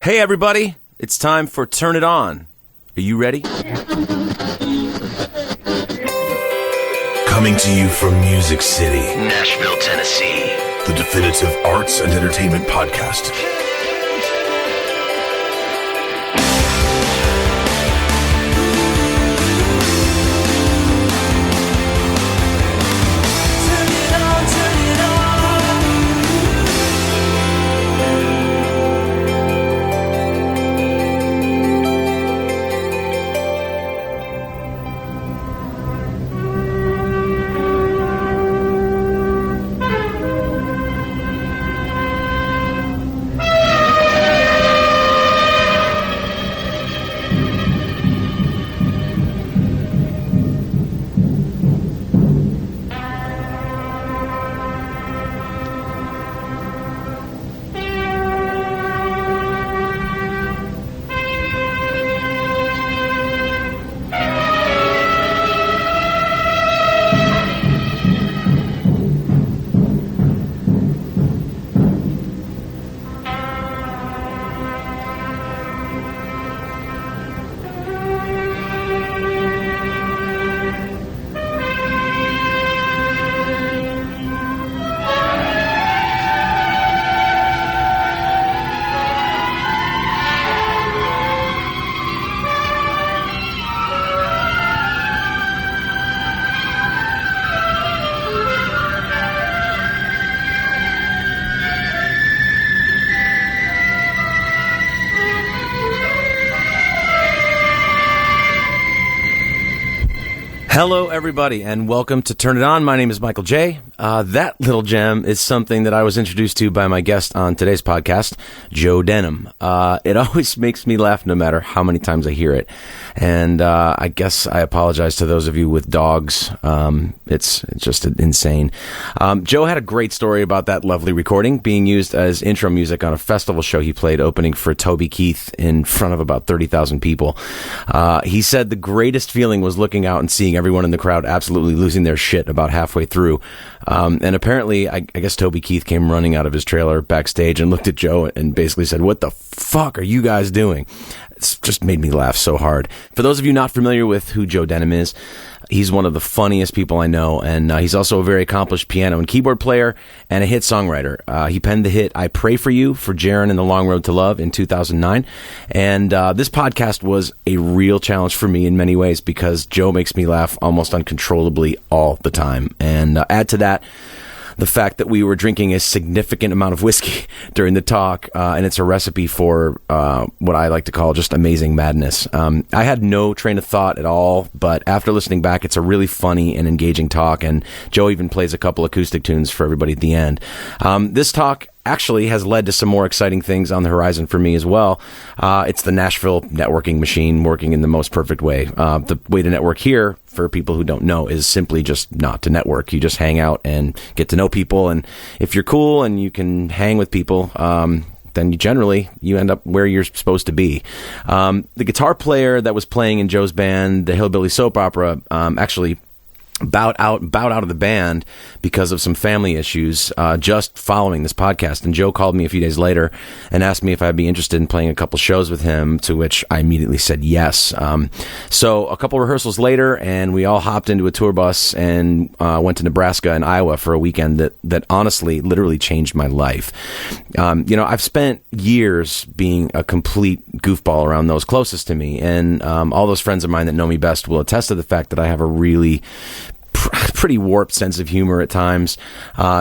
Hey everybody, it's time for Turn It On. Are you ready? Coming to you from Music City, Nashville, Tennessee. the definitive arts and entertainment podcast. Hello, everybody, and welcome to Turn It On. My name is Michael J. That little gem is something that I was introduced to by my guest on today's podcast, Joe Denim. It always makes me laugh no matter how many times I hear it. And I guess I apologize to those of you with dogs. It's just insane. Joe had a great story about that lovely recording being used as intro music on a festival show he played opening for Toby Keith in front of about 30,000 people. He said the greatest feeling was looking out and seeing everyone in the crowd absolutely losing their shit about halfway through. And apparently, I guess Toby Keith came running out of his trailer backstage and looked at Joe and basically said, "What the fuck are you guys doing?" It's just made me laugh so hard. For those of you not familiar with who Joe Denim is, he's one of the funniest people I know, and he's also a very accomplished piano and keyboard player and a hit songwriter. He penned the hit "I Pray For You" for Jaron and the Long Road to Love in 2009, and this podcast was a real challenge for me in many ways because Joe makes me laugh almost uncontrollably all the time. And add to that the fact that we were drinking a significant amount of whiskey during the talk, and it's a recipe for what I like to call just amazing madness. I had no train of thought at all, but after listening back, it's a really funny and engaging talk, and Joe even plays a couple acoustic tunes for everybody at the end. This talk actually has led to some more exciting things on the horizon for me as well. It's the Nashville networking machine working in the most perfect way. The way to network here, for people who don't know, is simply just not to network. You just hang out and get to know people, and if you're cool and you can hang with people, then you end up where you're supposed to be. The guitar player that was playing in Joe's band, the Hillbilly Soap Opera, actually bowed out of the band because of some family issues just following this podcast. And Joe called me a few days later and asked me if I'd be interested in playing a couple shows with him, to which I immediately said yes. So a couple rehearsals later, and we all hopped into a tour bus and went to Nebraska and Iowa for a weekend that honestly literally changed my life. I've spent years being a complete goofball around those closest to me, and all those friends of mine that know me best will attest to the fact that I have a really pretty warped sense of humor at times.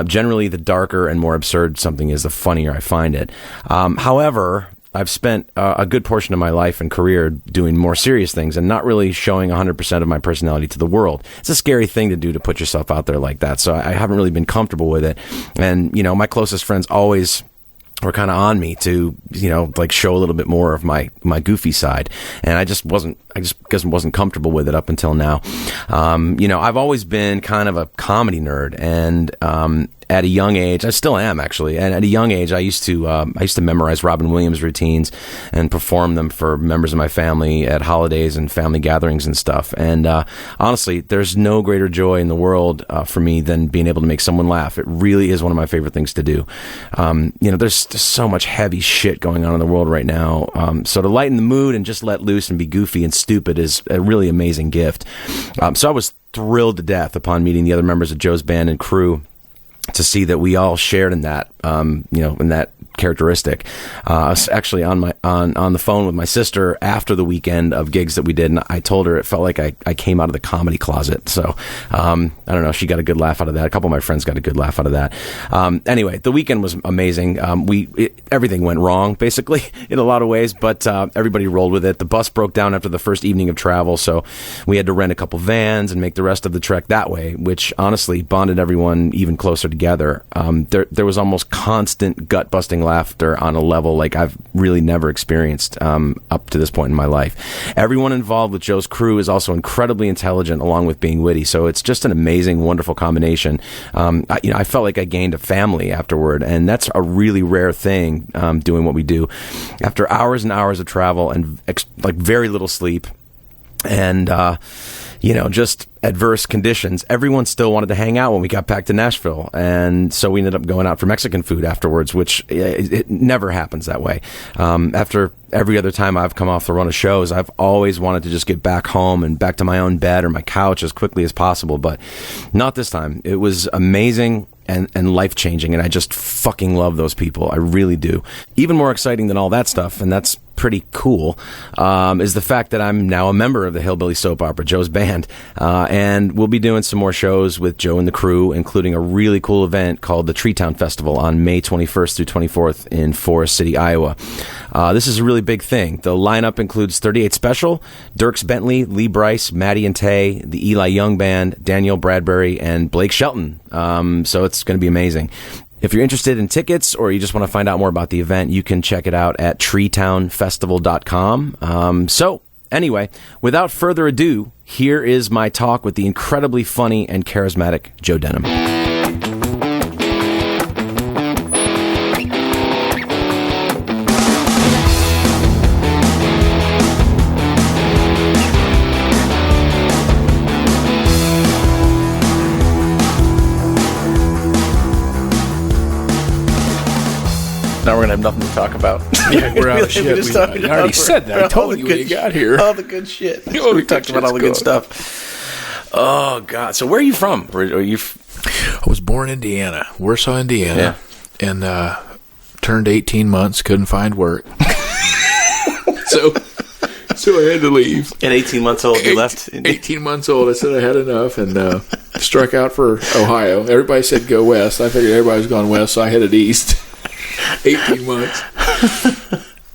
Generally, the darker and more absurd something is, the funnier I find it. However, I've spent a good portion of my life and career doing more serious things and not really showing 100% of my personality to the world. It's a scary thing to do, to put yourself out there like that. So I haven't really been comfortable with it. And, my closest friends always were kind of on me to, show a little bit more of my goofy side. And I just wasn't comfortable with it up until now. I've always been kind of a comedy nerd, and at a young age, I still am actually, and at a young age, I used to memorize Robin Williams routines and perform them for members of my family at holidays and family gatherings and stuff. And honestly, there's no greater joy in the world for me than being able to make someone laugh. It really is one of my favorite things to do. There's just so much heavy shit going on in the world right now. So to lighten the mood and just let loose and be goofy and stupid is a really amazing gift. So I was thrilled to death upon meeting the other members of Joe's band and crew to see that we all shared in that, in that characteristic. I was actually on the phone with my sister after the weekend of gigs that we did, and I told her it felt like I came out of the comedy closet. So I don't know, she got a good laugh out of that. A couple of my friends got a good laugh out of that. Anyway, the weekend was amazing. Everything went wrong basically in a lot of ways, but everybody rolled with it. The bus broke down after the first evening of travel, so we had to rent a couple vans and make the rest of the trek that way, which honestly bonded everyone even closer together. There was almost constant gut-busting laughter on a level like I've really never experienced up to this point in my life. Everyone involved with Joe's crew is also incredibly intelligent along with being witty, so it's just an amazing, wonderful combination. I felt like I gained a family afterward, and that's a really rare thing doing what we do. After hours and hours of travel and very little sleep and just adverse conditions, everyone still wanted to hang out when we got back to Nashville. And so we ended up going out for Mexican food afterwards, which it never happens that way. After every other time I've come off the run of shows, I've always wanted to just get back home and back to my own bed or my couch as quickly as possible, but not this time. It was amazing and life-changing, and I just fucking love those people. I really do. Even more exciting than all that stuff, and that's pretty cool, is the fact that I'm now a member of the Hillbilly Soap Opera, Joe's band, and we'll be doing some more shows with Joe and the crew, including a really cool event called the Treetown Festival on May 21st through 24th in Forest City, Iowa. This is a really big thing. The lineup includes 38 Special, Dierks Bentley, Lee Brice, Maddie and Tay, the Eli Young Band, Daniel Bradbury, and Blake Shelton. So it's going to be amazing. If you're interested in tickets or you just want to find out more about the event, you can check it out at treetownfestival.com. So anyway, without further ado, here is my talk with the incredibly funny and charismatic Joe Denim. Now we're going to have nothing to talk about. Yeah, we're out of shit. I already said that. I told you when you got here. All the good shit. We talked about all the good stuff. Oh, God. So where are you from? Are you? I was born in Indiana, Warsaw, Indiana, and turned 18 months, couldn't find work. So I had to leave. At 18 months old, you left? 18 months old. I said I had enough and struck out for Ohio. Everybody said go west. I figured everybody was going west, so I headed east. 18 months.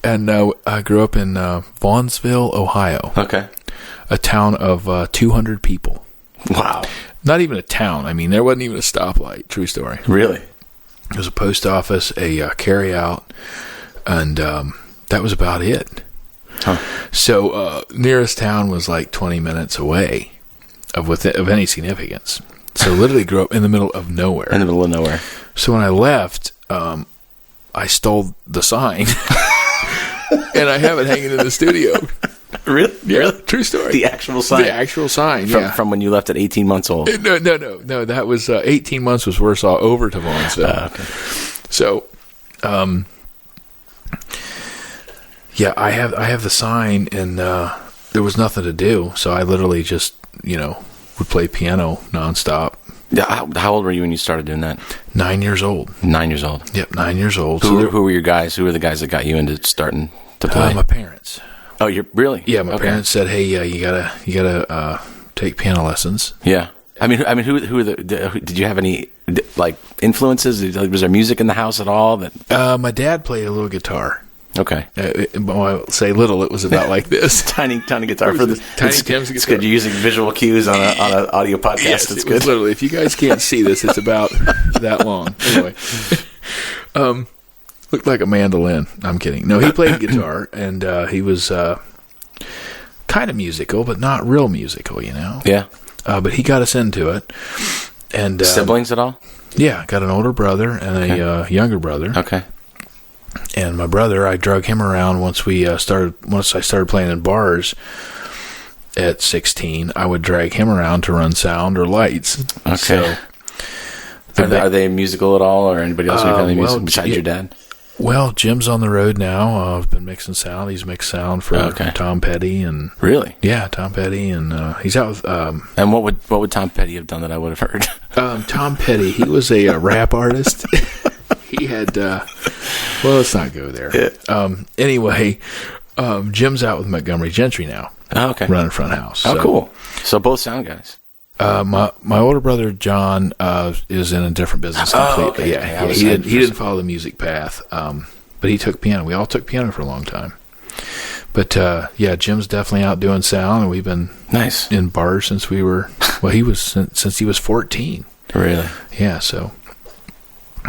And I grew up in Vaughnsville, Ohio. Okay. A town of 200 people. Wow. Not even a town. I mean, there wasn't even a stoplight. True story. Really? There was a post office, a carry-out, and that was about it. Huh. So nearest town was like 20 minutes away of any significance. So literally grew up in the middle of nowhere. In the middle of nowhere. So when I left, I stole the sign, and I have it hanging in the studio. Really? Yeah, really? True story. The actual sign? The actual sign, From when you left at 18 months old? No. That was 18 months was Warsaw over to Vaughnsville. Okay. So, yeah, I have the sign, and there was nothing to do, so I literally just, would play piano nonstop. Yeah, how old were you when you started doing that? 9 years old. 9 years old. Yep, 9 years old. Who were your guys? Who were the guys that got you into starting to play? My parents. Oh, you're really? Yeah, my parents said, "Hey, you gotta take piano lessons." Yeah, I mean, who are did you have any influences? Was there music in the house at all? That my dad played a little guitar. Okay. When I say little, it was about like this. tiny guitar for this. Tiny Tim's guitar. It's good. You're using visual cues on an audio podcast. Yes, it's it good. Was literally, if you guys can't see this, it's about that long. Anyway, looked like a mandolin. I'm kidding. No, he played guitar, and he was kind of musical, but not real musical, Yeah. But he got us into it, And siblings at all? Yeah, got an older brother and a younger brother. Okay. And my brother, I drug him around once I started playing in bars at 16. I would drag him around to run sound or lights. Okay. So, are they musical at all, or anybody else in your family musical besides your dad? Well, Jim's on the road now. I've been mixing sound. He's mixed sound for Tom Petty and really, Tom Petty, and he's out with. And what would Tom Petty have done that I would have heard? Tom Petty, he was a rap artist. He had. Well, let's not go there. Yeah. Anyway, Jim's out with Montgomery Gentry now. Oh, okay. Running front house. Oh, cool. So both sound guys. My older brother John is in a different business completely. Oh, okay. Yeah, he didn't follow the music path, but he took piano. We all took piano for a long time. But Jim's definitely out doing sound, and we've been in bars since we were. Well, he was since he was 14. Really? Yeah. So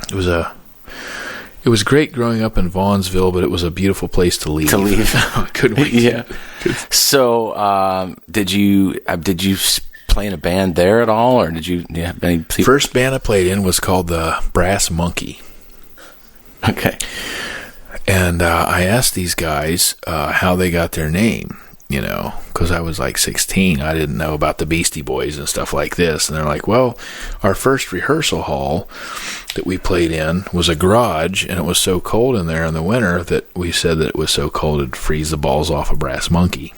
it was great growing up in Vaughnsville, but it was a beautiful place to leave. I couldn't wait. Yeah. So did you play in a band there at all, or did you have any First band I played in was called the Brass Monkey. Okay. And I asked these guys how they got their name, because I was like 16. I didn't know about the Beastie Boys and stuff like this. And they're like, well, our first rehearsal hall that we played in was a garage, and it was so cold in there in the winter that we said that it was so cold it'd freeze the balls off a Brass Monkey.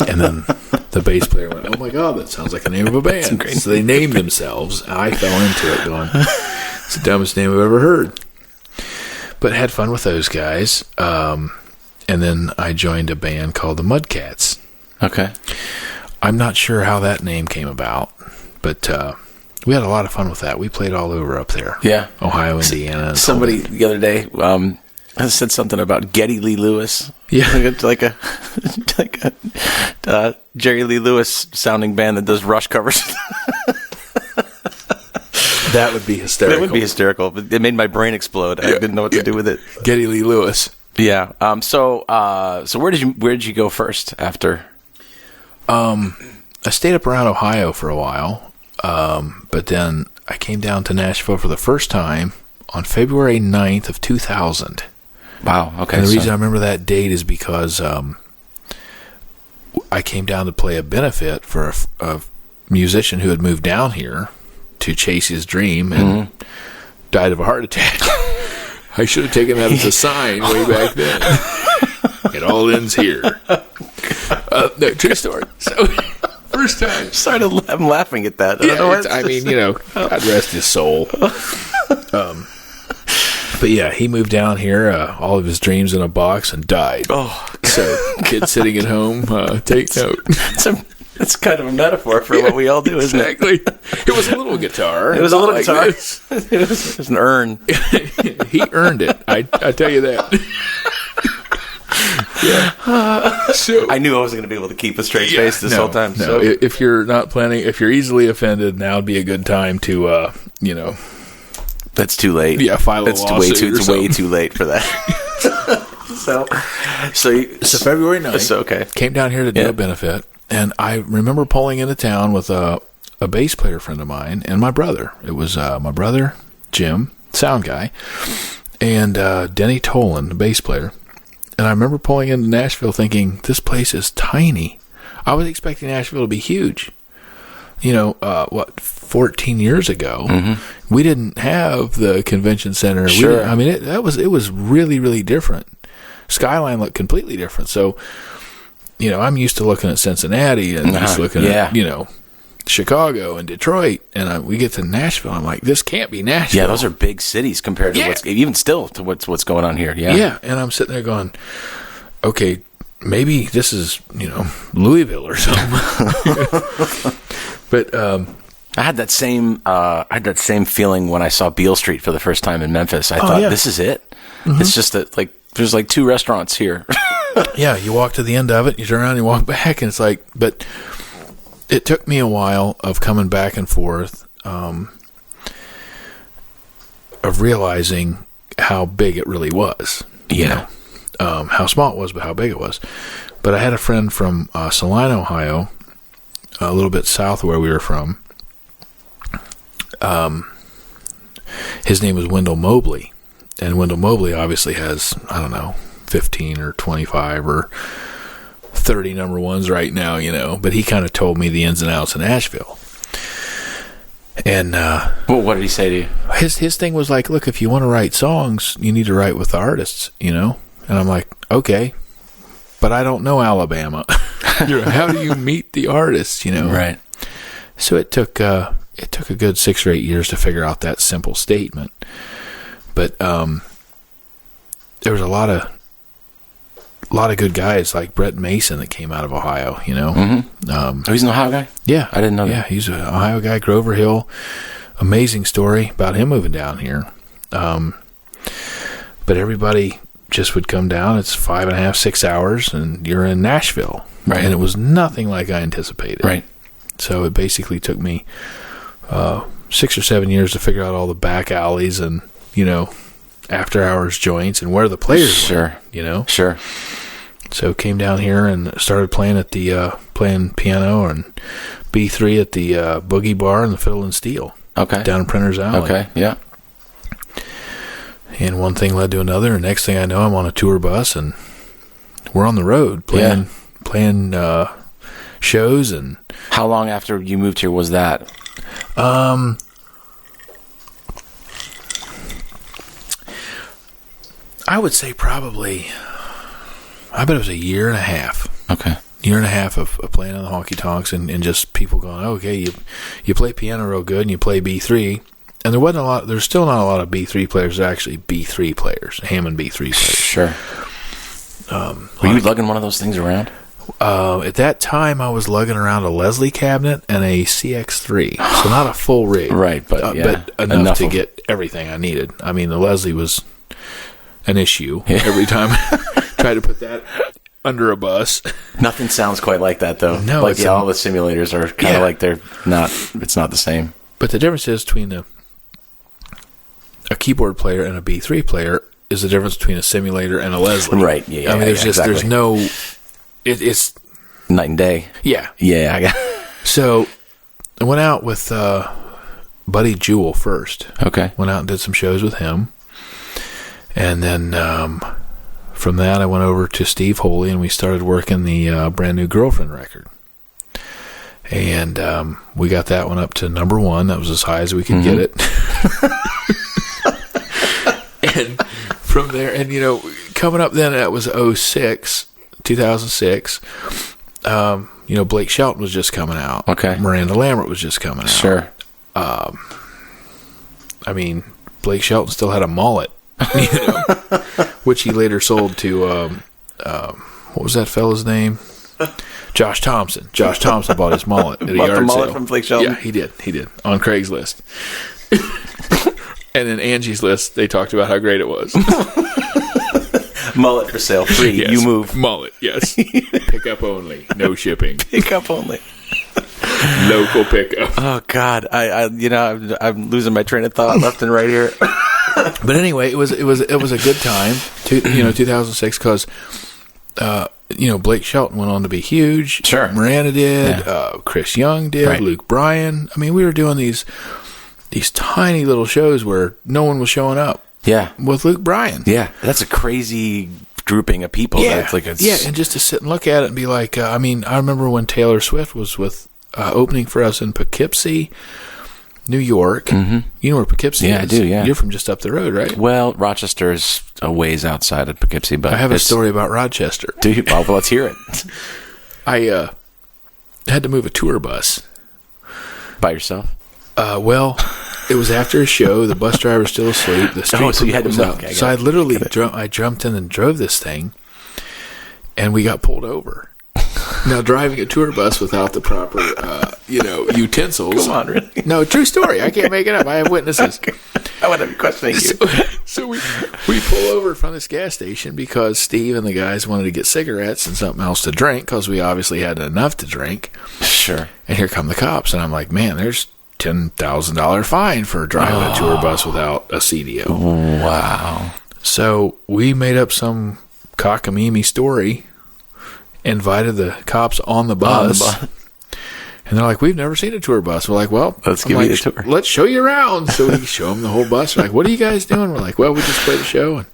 And then the bass player went, oh my God, that sounds like the name of a band. So they named themselves. I fell into it going, it's the dumbest name I've ever heard. But had fun with those guys. And then I joined a band called the Mudcats. Okay. I'm not sure how that name came about, but we had a lot of fun with that. We played all over up there. Yeah. Ohio, Indiana. Somebody the other day said something about Geddy Lee Lewis. Yeah. like a Jerry Lee Lewis sounding band that does Rush covers. That would be hysterical. That would be hysterical, but it made my brain explode. I didn't know what to do with it. Geddy Lee Lewis. Yeah. So where did you go first after? I stayed up around Ohio for a while, but then I came down to Nashville for the first time on February 9th of 2000. Wow. Okay. And the reason I remember that date is because I came down to play a benefit for a musician who had moved down here to chase his dream and died of a heart attack. I should have taken that as a sign way back then. It all ends here. No, true story. So, first time. Sorry, I'm laughing at that. God rest his soul. But yeah, he moved down here, all of his dreams in a box, and died. Oh, so kids sitting at home, take note. It's kind of a metaphor for what we all do, isn't it? Exactly. It was a little guitar. It was a little guitar. It was an urn. He earned it. I tell you that. Yeah. So I knew I wasn't going to be able to keep a straight face this whole time. No. So If you're not planning, if you're easily offended, now would be a good time to, that's too late. Yeah, file a lawsuit. It's way too late for that. So February 9th. So, okay. Came down here to do a benefit, and I remember pulling into town with a bass player friend of mine and my brother. It was my brother, Jim, sound guy, and Denny Tolan, the bass player. And I remember pulling into Nashville thinking, this place is tiny. I was expecting Nashville to be huge. 14 years ago, we didn't have the convention center. Sure. It was really, really different. Skyline looked completely different. So, I'm used to looking at Cincinnati and just looking at, Chicago and Detroit. And we get to Nashville. I'm like, this can't be Nashville. Yeah, those are big cities compared to what's going on here. Yeah. Yeah. And I'm sitting there going, okay, maybe this is, Louisville or something. But I had that same feeling when I saw Beale Street for the first time in Memphis. I thought, this is it. It's just that there's 2 restaurants here. Yeah, you walk to the end of it, you turn around, you walk back, and it's like. But it took me a while of coming back and forth, of realizing how big it really was. Yeah, how small it was, but how big it was. But I had a friend from Saline, Ohio, a little bit south of where we were from, his name was Wendell Mobley. And Wendell Mobley obviously has, 15 or 25 or 30 number ones right now, but he kind of told me the ins and outs of Nashville. And well, what did he say to you? His thing was like, look, if you want to write songs, you need to write with the artists, And I'm like, okay, but I don't know Alabama. How do you meet the artists, Right. So it took a good 6 or 8 years to figure out that simple statement. But there was a lot of good guys like Brett Mason that came out of Ohio, Mm-hmm. He's an Ohio guy? Yeah. I didn't know that. Yeah, he's an Ohio guy, Grover Hill. Amazing story about him moving down here. But everybody just would come down. It's 5.5, 6 hours, and you're in Nashville. Right. And it was nothing like I anticipated. Right. So it basically took me 6 or 7 years to figure out all the back alleys and, after hours joints and where the players were, Sure. So came down here and started playing at the playing piano and B3 at the Boogie Bar and the Fiddle and Steel. Okay. Down in Printer's Alley. Okay. Yeah. And one thing led to another, and next thing I know, I'm on a tour bus and we're on the road playing shows. And how long after you moved here was that? I would say probably, I bet it was a year and a half. Okay. Year and a half of playing on the honky tonks and just people going, okay, you play piano real good and you play B3. And there's still not a lot of B3 players. They're actually B3 players, Hammond B3 players. Sure. Were you lugging one of those things around? At that time, I was lugging around a Leslie cabinet and a CX3. So not a full rig. Right, but enough to get everything I needed. I mean, the Leslie was an issue every time I tried to put that under a bus. Nothing sounds quite like that, though. No. Like, all the simulators are kind of like it's not the same. But the difference is between a keyboard player and a B3 player is the difference between a simulator and a Leslie. Right, yeah. I mean, there's no... It's night and day. Yeah. Yeah, I got. So I went out with Buddy Jewell first. Okay. Went out and did some shows with him. And then from that, I went over to Steve Holy and we started working the Brand New Girlfriend record. And we got that one up to number 1. That was as high as we could get it. And from there, and coming up then, that was 2006. Blake Shelton was just coming out. Okay. Miranda Lambert was just coming out. Sure. Blake Shelton still had a mullet, which he later sold to, what was that fella's name? Josh Thompson. Josh Thompson bought his mullet at a yard the mullet sale. from Blake Shelton? Yeah, he did. On Craigslist. And in Angie's List, they talked about how great it was. Mullet for sale, free. Yes. You move. Mullet, yes. Pickup only, no shipping. Pickup only. Local pickup. Oh God, I'm losing my train of thought left and right here. But anyway, it was a good time. 2006 because Blake Shelton went on to be huge. Sure. Miranda did. Yeah. Chris Young did. Right. Luke Bryan. I mean, we were doing these tiny little shows where no one was showing up. Yeah. With Luke Bryan. Yeah, that's a crazy grouping of people. Yeah, That's and just to sit and look at it and be like, I remember when Taylor Swift was with opening for us in Poughkeepsie, New York. Mm-hmm. You know where Poughkeepsie is? Yeah, I do, yeah. You're from just up the road, right? Well, Rochester is a ways outside of Poughkeepsie, but I have a story about Rochester. Do you? Well, let's hear it. I had to move a tour bus. By yourself? It was after a show. The bus driver was still asleep. The street so you had to was move. out. Okay, so I literally jumped in and drove this thing, and we got pulled over. Now, driving a tour bus without the proper, utensils. Come on, really? No, true story. I can't make it up. I have witnesses. Okay. I wouldn't be questioning you. So we pull over from this gas station because Steve and the guys wanted to get cigarettes and something else to drink because we obviously had enough to drink. Sure. And here come the cops, and I'm like, man, there's $10,000 fine for driving a tour bus without a CDO. Wow. So we made up some cockamamie story, invited the cops on the bus, And they're like, we've never seen a tour bus. We're like, well, Let's give you the tour. Let's show you around. So we show them the whole bus. They're like, what are you guys doing? We're like, well, we just played the show. And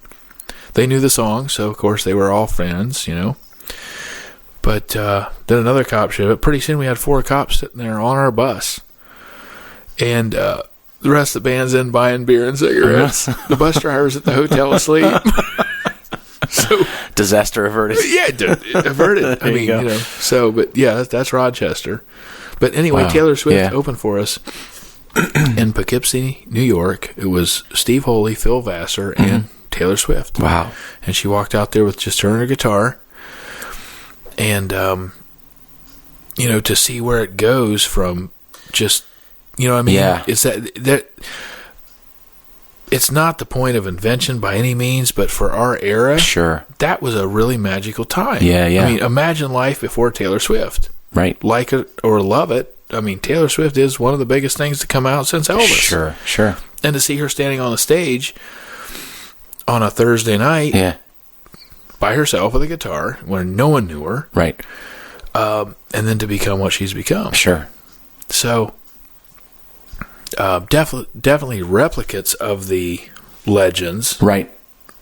they knew the song, so of course they were all friends, you know. But then another cop showed up. Pretty soon we had 4 cops sitting there on our bus. And the rest of the band's in buying beer and cigarettes. The bus driver's at the hotel asleep. So disaster averted. Yeah, averted. I mean, you know. So, but yeah, that's Rochester. But anyway, Wow. Taylor Swift Yeah. opened for us in Poughkeepsie, New York. It was Steve Holy, Phil Vassar, and Taylor Swift. Wow. And she walked out there with just her and her guitar. And, you know, to see where it goes from just, you know what I mean? Yeah. It's that it's not the point of invention by any means, but for our era, Sure. that was a really magical time. Yeah, yeah. I mean, imagine life before Taylor Swift. Right. Like it or love it. I mean, Taylor Swift is one of the biggest things to come out since Elvis. Sure, sure. And to see her standing on the stage on a Thursday night Yeah. by herself with a guitar when no one knew her, Right. and then to become what she's become. Sure. So, definitely replicates of the legends. Right.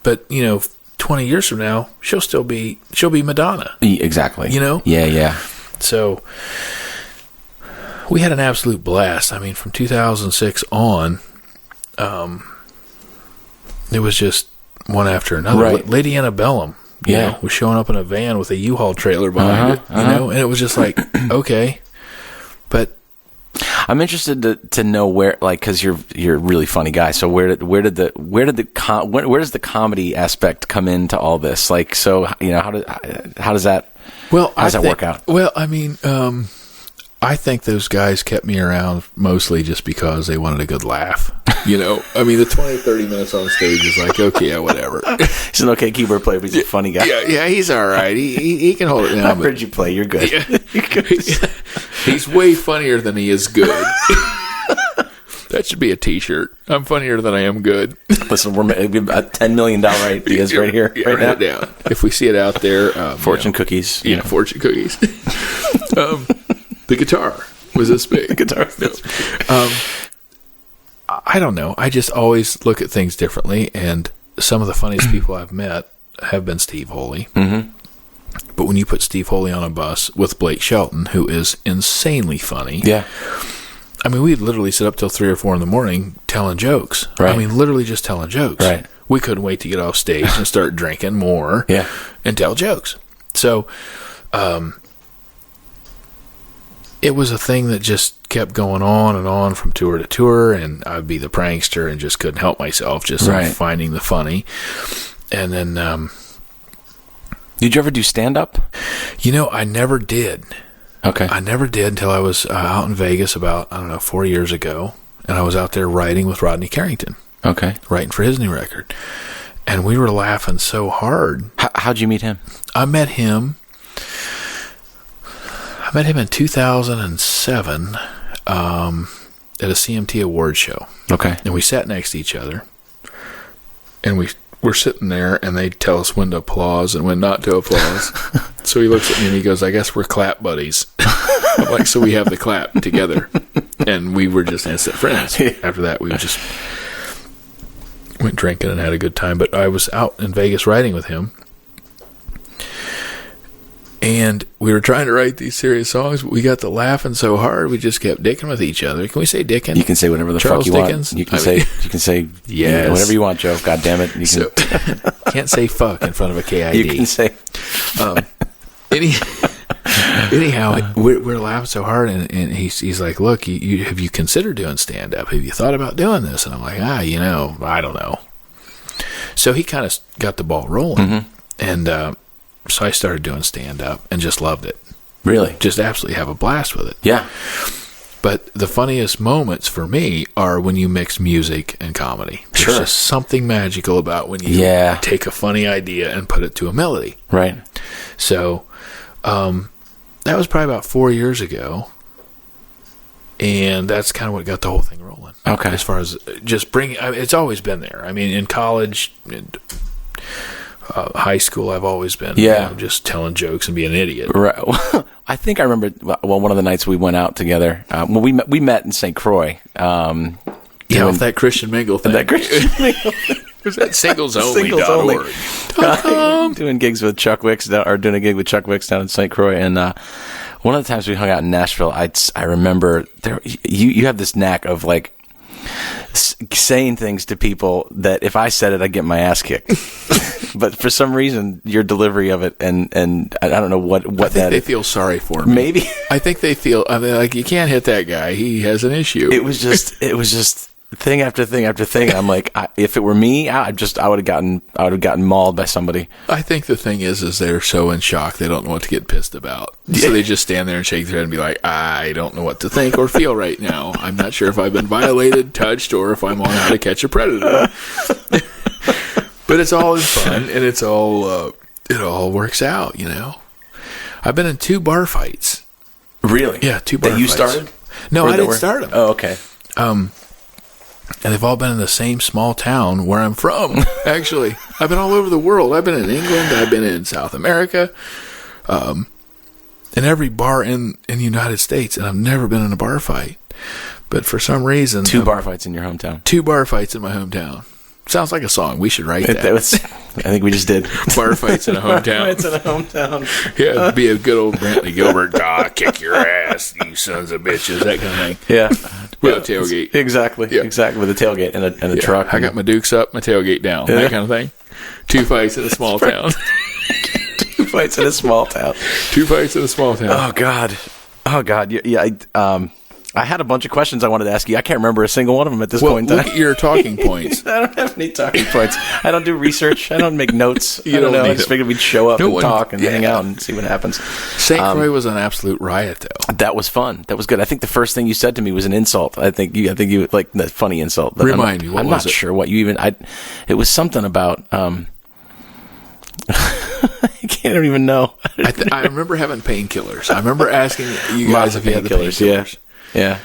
But, you know, 20 years from now, she'll be Madonna. Exactly. You know? Yeah, yeah. So we had an absolute blast. I mean, from 2006 on, it was just one after another. Right. Lady Antebellum, you know, was showing up in a van with a U-Haul trailer behind it, you know, and it was just like, okay. But I'm interested to know where, like, because you're a really funny guy. So where does the comedy aspect come into all this? Like, so you know, how does that work out? Well, I mean, I think those guys kept me around mostly just because they wanted a good laugh. You know, I mean, the 20, 30 minutes on stage is like, okay, yeah, whatever. He's an okay keyboard player, but he's a funny guy. Yeah, he's all right. He can hold it down. I've heard you play. You're good. Yeah. He's way funnier than he is good. That should be a T-shirt. I'm funnier than I am good. Listen, we're $10 million ideas right here, Yeah, right now. it down. If we see it out there, Fortune cookies. Yeah, fortune cookies. The guitar was this big. The guitar. No. I don't know. I just always look at things differently, and some of the funniest people I've met have been Steve Holy. Mm-hmm. But when you put Steve Holy on a bus with Blake Shelton, who is insanely funny, Yeah. I mean, we'd literally sit up till 3 or 4 in the morning telling jokes. Right. I mean, literally just telling jokes. Right. We couldn't wait to get off stage and start drinking more. Yeah. And tell jokes. So, it was a thing that just kept going on and on from tour to tour, and I'd be the prankster and just couldn't help myself, just Right. finding the funny. And then, Did you ever do stand-up? you know, I never did. Okay. I never did until I was out in Vegas about, 4 years ago, and I was out there writing with Rodney Carrington, Okay. writing for his new record. And we were laughing so hard. How'd you meet him? I met him in 2007 at a CMT award show. Okay. And we sat next to each other, and we're sitting there, and they tell us when to applause and when not to applause. So he looks at me and he goes, I guess we're clap buddies. I'm like, so we have the clap together. And we were just instant friends. After that, we just went drinking and had a good time. But I was out in Vegas writing with him, and we were trying to write these serious songs, but we got to laughing so hard, we just kept dicking with each other. Can we say dicking? You can say whatever the Charles fuck you Dickens? want. You can say Yes. whatever you want, Joe. God damn it. You can, So, can't say fuck in front of a KID. you can say. Anyhow, we're laughing so hard, and he's like, look, have you considered doing stand-up? Have you thought about doing this? And I'm like, I don't know. So he kind of got the ball rolling, and so I started doing stand-up and just loved it. Really? Just absolutely have a blast with it. Yeah. But the funniest moments for me are when you mix music and comedy. There's Sure. just something magical about when you Yeah. take a funny idea and put it to a melody. Right. So that was probably about 4 years ago, and that's kind of what got the whole thing rolling. Okay. As far as just bringing, it's always been there. I mean, in college, high school, I've always been just telling jokes and being an idiot. Right. I think I remember. Well, one of the nights we went out together. We met in St. Croix. With that Christian mingle thing. That Christian mingle. Was that singlesonly.org? Doing gigs with Chuck Wicks, or doing a gig with Chuck Wicks down in St. Croix, and one of the times we hung out in Nashville, I remember you have this knack of like saying things to people that if I said it, I'd get my ass kicked. But for some reason, your delivery of it, and I don't know what I think they feel sorry for me. Maybe I think they feel like you can't hit that guy. He has an issue. It was just thing after thing after thing. I'm like, if it were me, I would have gotten mauled by somebody. I think the thing is they're so in shock they don't know what to get pissed about. So they just stand there and shake their head and be like, I don't know what to think or feel right now. I'm not sure if I've been violated, touched, or if I'm on How to Catch a Predator. But it's all in fun, and it's all it all works out, you know. I've been in 2 bar fights. Really? Yeah, 2 bar fights. That you started? No, I didn't start them. Oh, okay. And they've all been in the same small town where I'm from, actually. I've been all over the world. I've been in England. I've been in South America. In every bar in the United States, and I've never been in a bar fight. But for some reason... 2 bar fights in your hometown. 2 bar fights in my hometown. Sounds like a song. We should write that. I think we just did. Bar fights in a hometown. Bar fights in a hometown. Yeah, it'd be a good old Brantley Gilbert, kick your ass, you sons of bitches, that kind of thing. Yeah. With a tailgate. Exactly. Yeah. Exactly. With a tailgate and a truck. I got my dukes up, my tailgate down, that kind of thing. 2 fights in a small town. 2 fights in a small town. 2 fights in a small town. Oh, God. Yeah. I had a bunch of questions I wanted to ask you. I can't remember a single one of them at this point in time. Look at your talking points. I don't have any talking points. I don't do research. I don't make notes. You I don't know. I just them. figured we'd show up and talk and hang out and see what happens. St. Croix was an absolute riot, though. That was fun. That was good. I think the first thing you said to me was an insult. I think you like that funny insult. Remind me, what I'm was not it? sure what you even. It was something about. I can't even know. I remember having painkillers. I remember asking you guys if you had the painkillers. Yeah.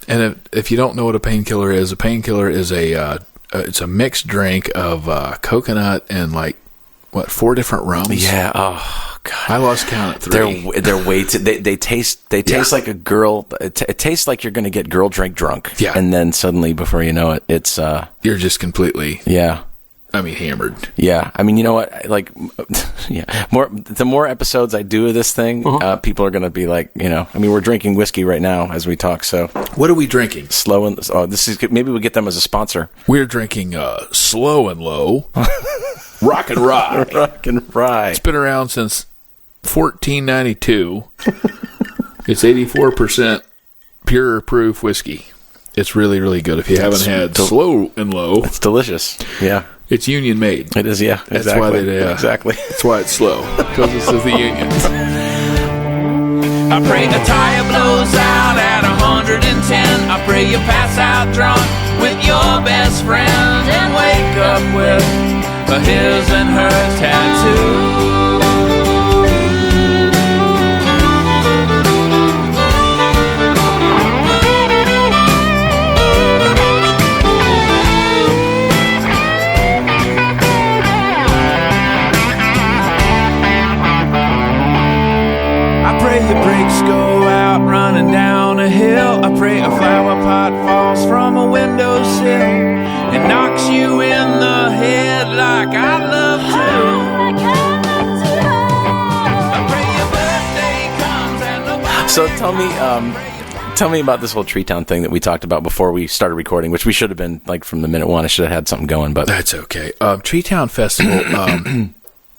And if you don't know what a painkiller is it's a mixed drink of coconut and 4 different rums. Yeah. Oh God. I lost count at 3. They're way too. They taste like a girl. It tastes like you're going to get girl drunk. Yeah. And then suddenly, before you know it, it's you're just completely. Yeah. Hammered. Yeah, I mean, you know what? The more episodes I do of this thing, people are going to be like, we're drinking whiskey right now as we talk. So, what are we drinking? Slow and this is maybe we'll get them as a sponsor. We're drinking Slow and Low, Rock and Rye. Rock and Rye. It's been around since 1492. It's 84% pure proof whiskey. It's really, really good. If you haven't had Slow and Low, it's delicious. Yeah. It's union made. It is, yeah. That's exactly. why exactly. That's why it's slow, because this is the unions. I pray the tire blows out at 110. I pray you pass out drunk with your best friend and wake up with a his and her tattoo. The brakes go out running down a hill. I pray a flower pot falls from a windowsill and knocks you in the head like I love to. I pray your birthday comes and nobody. So tell me about this whole Tree Town thing that we talked about before we started recording, which we should have been from the minute one. I should have had something going, but that's okay. Tree Town Festival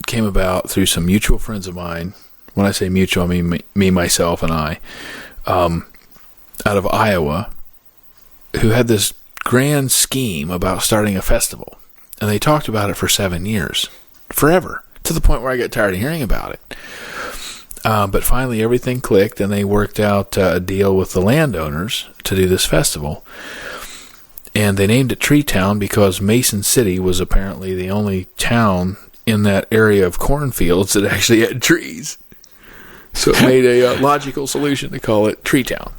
came about through some mutual friends of mine. When I say mutual, I mean me, myself, and I, out of Iowa, who had this grand scheme about starting a festival. And they talked about it for 7 years. Forever. To the point where I got tired of hearing about it. But finally everything clicked, and they worked out a deal with the landowners to do this festival. And they named it Tree Town because Mason City was apparently the only town in that area of cornfields that actually had trees. So it made a logical solution to call it Tree Town,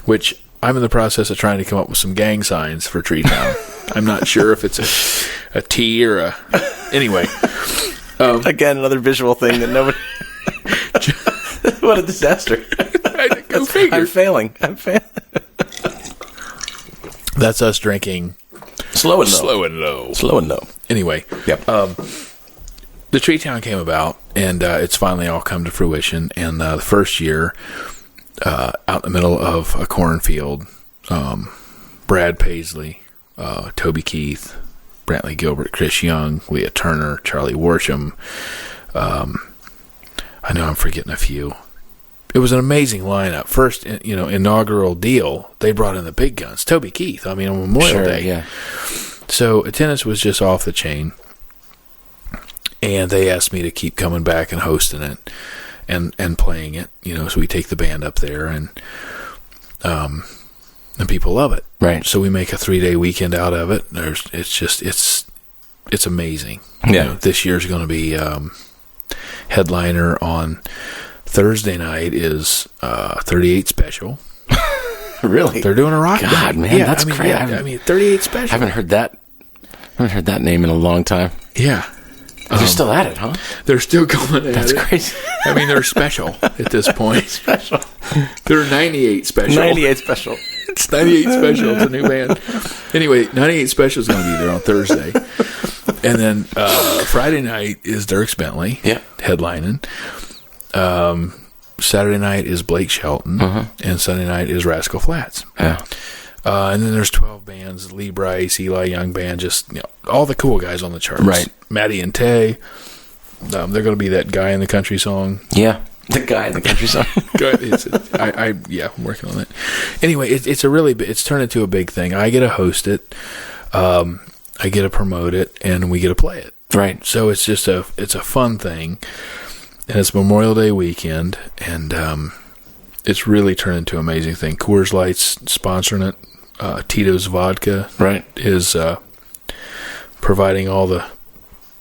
which I'm in the process of trying to come up with some gang signs for Tree Town. I'm not sure if it's a T or a... Anyway, Again, another visual thing that nobody. What a disaster! Go figure. I'm failing. That's us drinking Slow and low. Anyway, Yep. the Tree Town came about, and it's finally all come to fruition. And the first year, out in the middle of a cornfield, Brad Paisley, Toby Keith, Brantley Gilbert, Chris Young, Leah Turner, Charlie Worsham. I know I'm forgetting a few. It was an amazing lineup. First, inaugural deal, they brought in the big guns. Toby Keith, on Memorial Day. Yeah. So attendance was just off the chain. And they asked me to keep coming back and hosting it and playing it. So we take the band up there and people love it. Right. So we make a 3-day weekend out of it. It's amazing. Yeah. This year's going to be headliner on Thursday night is 38 Special. Really? They're doing a rock God, night. man, that's crazy. Yeah, 38 Special. I haven't heard that name in a long time. Yeah. They're still at it, huh? They're still going at it. That's crazy. They're special at this point. Special. They're 98 Special. 98 Special. It's 98 Special. It's a new band. Anyway, 98 Special is going to be there on Thursday. And then Friday night is Dierks Bentley headlining. Saturday night is Blake Shelton. And Sunday night is Rascal Flatts. Yeah. And then there's 12 bands, Lee Brice, Eli Young Band, just all the cool guys on the charts. Right. Maddie and Tay. They're going to be that guy in the country song. Yeah. The guy in the country song. I'm working on it. Anyway, it's turned into a big thing. I get to host it. I get to promote it, and we get to play it. Right. So it's just a fun thing, and it's Memorial Day weekend, and it's really turned into an amazing thing. Coors Light's sponsoring it. Tito's Vodka is providing all the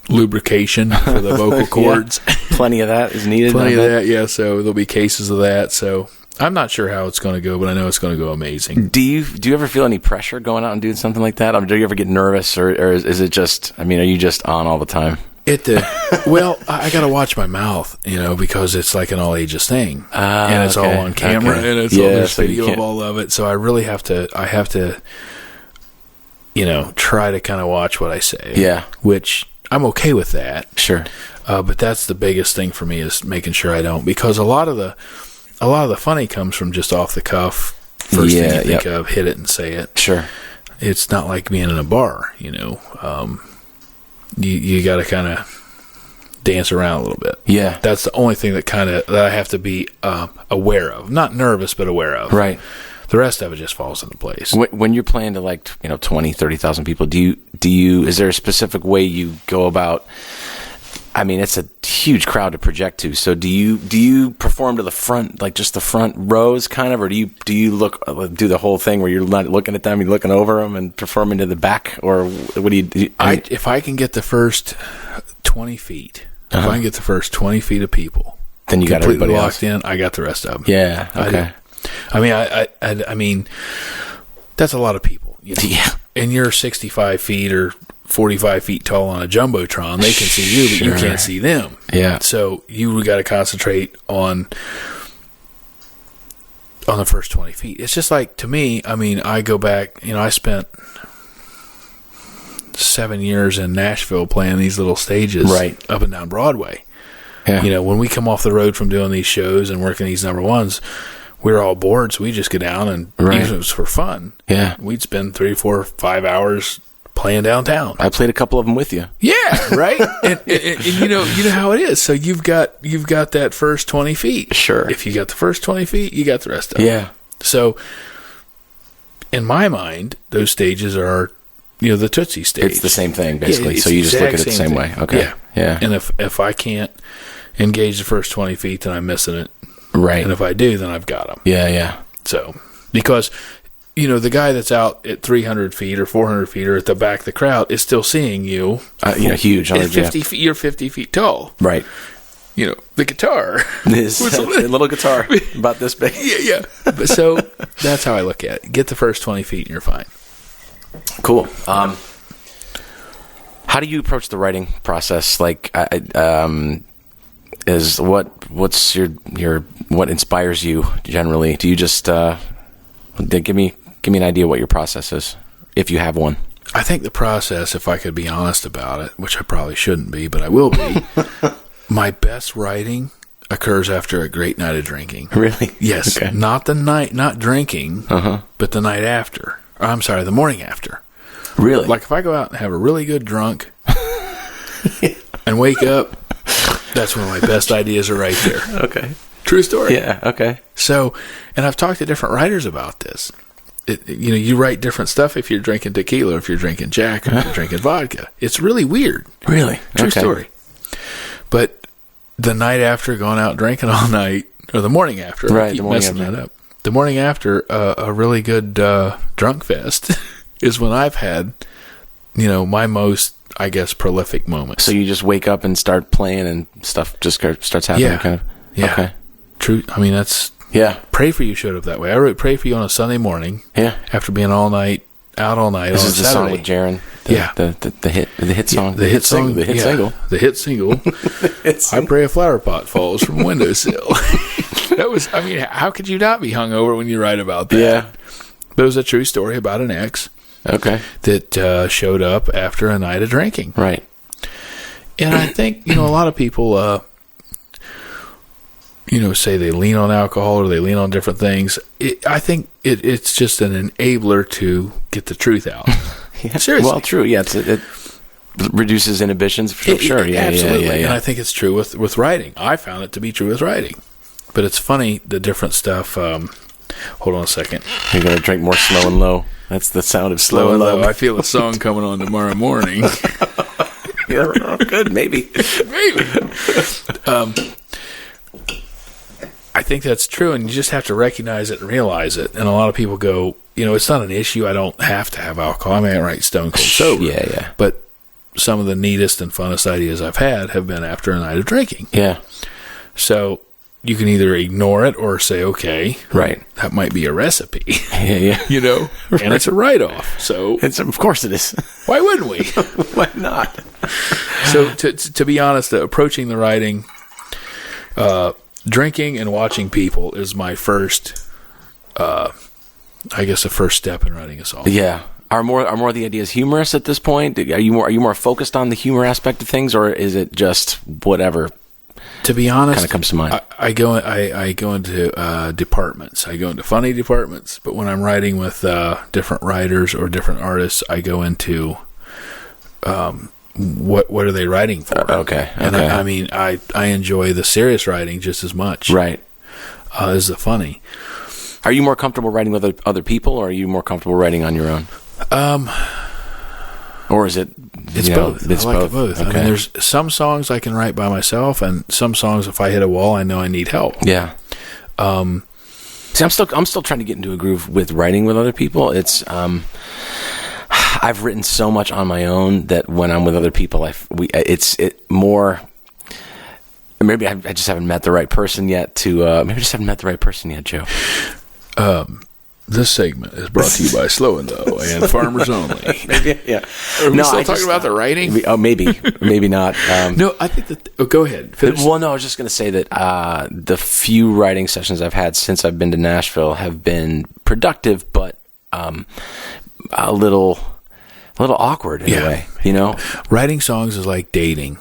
lubrication for the vocal cords. Plenty of that is needed. Plenty of that, yeah. So there'll be cases of that. So I'm not sure how it's going to go, but I know it's going to go amazing. Do you ever feel any pressure going out and doing something like that? Do you ever get nervous, or is it just? Are you just on all the time? Well, I got to watch my mouth, because it's like an all ages thing, and it's all on camera, and it's all there's video of all of it. So I really have to. Try to kind of watch what I say. Yeah, which I'm okay with that. Sure, but that's the biggest thing for me is making sure I don't, because a lot of the funny comes from just off the cuff. First thing you think of, hit it and say it. Sure, it's not like being in a bar. You got to kind of dance around a little bit. Yeah, that's the only thing that I have to be aware of. Not nervous, but aware of. Right. The rest of it just falls into place. When you're playing to 20, 30,000 people, do you? Is there a specific way you go about? It's a huge crowd to project to. So do you perform to the front, like just the front rows, kind of, or do you do the whole thing where you're not looking at them, you're looking over them and performing to the back, or what do you do? If I can get the first 20 feet, if I can get the first 20 feet of people, then you got everybody locked else. in. I got the rest of them. Yeah. Okay. I mean, that's a lot of people. Yeah. And you're 65 feet or 45 feet tall on a jumbotron. They can see you, but you can't see them. Yeah. So you got to concentrate on the first 20 feet. It's just like, to me, I go back, I spent 7 years in Nashville playing these little stages up and down Broadway. Yeah. When we come off the road from doing these shows and working these number ones, we're all bored, so we just get down and even if it was for fun. Yeah. We'd spend 3, 4, 5 hours playing downtown. I played a couple of them with you. Yeah, right. and you know how it is. So you've got that first 20 feet. Sure. If you got the first 20 feet, you got the rest of it. Yeah. So in my mind, those stages are, the Tootsie stage. It's the same thing, basically. So you just look at it the same way. Okay. Yeah. Yeah. And if I can't engage the first 20 feet, then I'm missing it. Right. And if I do, then I've got them. Yeah, yeah. So, because, the guy that's out at 300 feet or 400 feet or at the back of the crowd is still seeing you. Huge. At 50 feet, you're 50 feet tall. Right. The guitar. This a little guitar about this big. Yeah. So, that's how I look at it. Get the first 20 feet and you're fine. Cool. How do you approach the writing process? Like, what's your what inspires you generally? Do you just give me an idea what your process is, if you have one? I think the process, if I could be honest about it, which I probably shouldn't be, but I will be, my best writing occurs after a great night of drinking. Really? Yes. Okay. Not drinking, but the night after. I'm sorry, the morning after. Really? Like if I go out and have a really good drunk and wake up, that's when my best ideas are right there. Okay. True story. Yeah, okay. So, and I've talked to different writers about this. You write different stuff if you're drinking tequila, if you're drinking Jack, or if you're drinking vodka. It's really weird. Really? True story. But the night after, going out drinking all night, or the morning after, right? I keep The morning messing after. that up. The morning after a really good drunk fest is when I've had, my most, I guess, prolific moments. So you just wake up and start playing, and stuff just starts happening. Yeah. Kind of. Yeah. Okay. True. I mean, that's. Yeah. Pray For You showed up that way. I wrote Pray For You on a Sunday morning. Yeah. After being out all night This on is the Saturday. song with Jaron. The hit song. The hit song. The hit single. The hit single. I pray a flower pot falls from a windowsill. That was, how could you not be hungover when you write about that? Yeah. But it was a true story about an ex. Okay. That showed up after a night of drinking. Right. And I think, a lot of people, say they lean on alcohol or they lean on different things. I think it's just an enabler to get the truth out. Yeah. Seriously. Well, true. Yeah. It reduces inhibitions for sure. Yeah. Absolutely. Yeah. And I think it's true with writing. I found it to be true with writing. But it's funny, the different stuff. Hold on a second. You're going to drink more Slow and Low. That's the sound of Slow and Low. I feel a song coming on tomorrow morning. Yeah, good. Maybe. I think that's true, and you just have to recognize it and realize it. And a lot of people go, it's not an issue. I don't have to have alcohol. I might write Stone Cold Sober. Yeah. But some of the neatest and funnest ideas I've had have been after a night of drinking. Yeah. So you can either ignore it or say, okay, right, that might be a recipe. Yeah. And it's a write-off. So of course it is. Why wouldn't we? Why not? So to be honest, approaching the writing, drinking and watching people is my first, I guess, the first step in writing a song. Yeah. Are more the ideas humorous at this point? Are you more focused on the humor aspect of things, or is it just whatever? To be honest, kind of comes to mind. I go into departments. I go into funny departments, but when I'm writing with different writers or different artists, I go into what are they writing for? Okay. And I enjoy the serious writing just as much, right, as the funny. Are you more comfortable writing with other people, or are you more comfortable writing on your own? Or is it? It's both. It's I like both. Okay. There's some songs I can write by myself, and some songs, if I hit a wall, I know I need help. Yeah. See, I'm still trying to get into a groove with writing with other people. It's I've written so much on my own that when I'm with other people, it's more. Maybe I just haven't met the right person yet. Joe. This segment is brought to you by Slow and Low and Farmers Only. Yeah. Are we still talking about the writing? Maybe not. No, I think that. Oh, go ahead. Finish. Well, no, I was just going to say that the few writing sessions I've had since I've been to Nashville have been productive, but a little awkward in a way. Writing songs is like dating,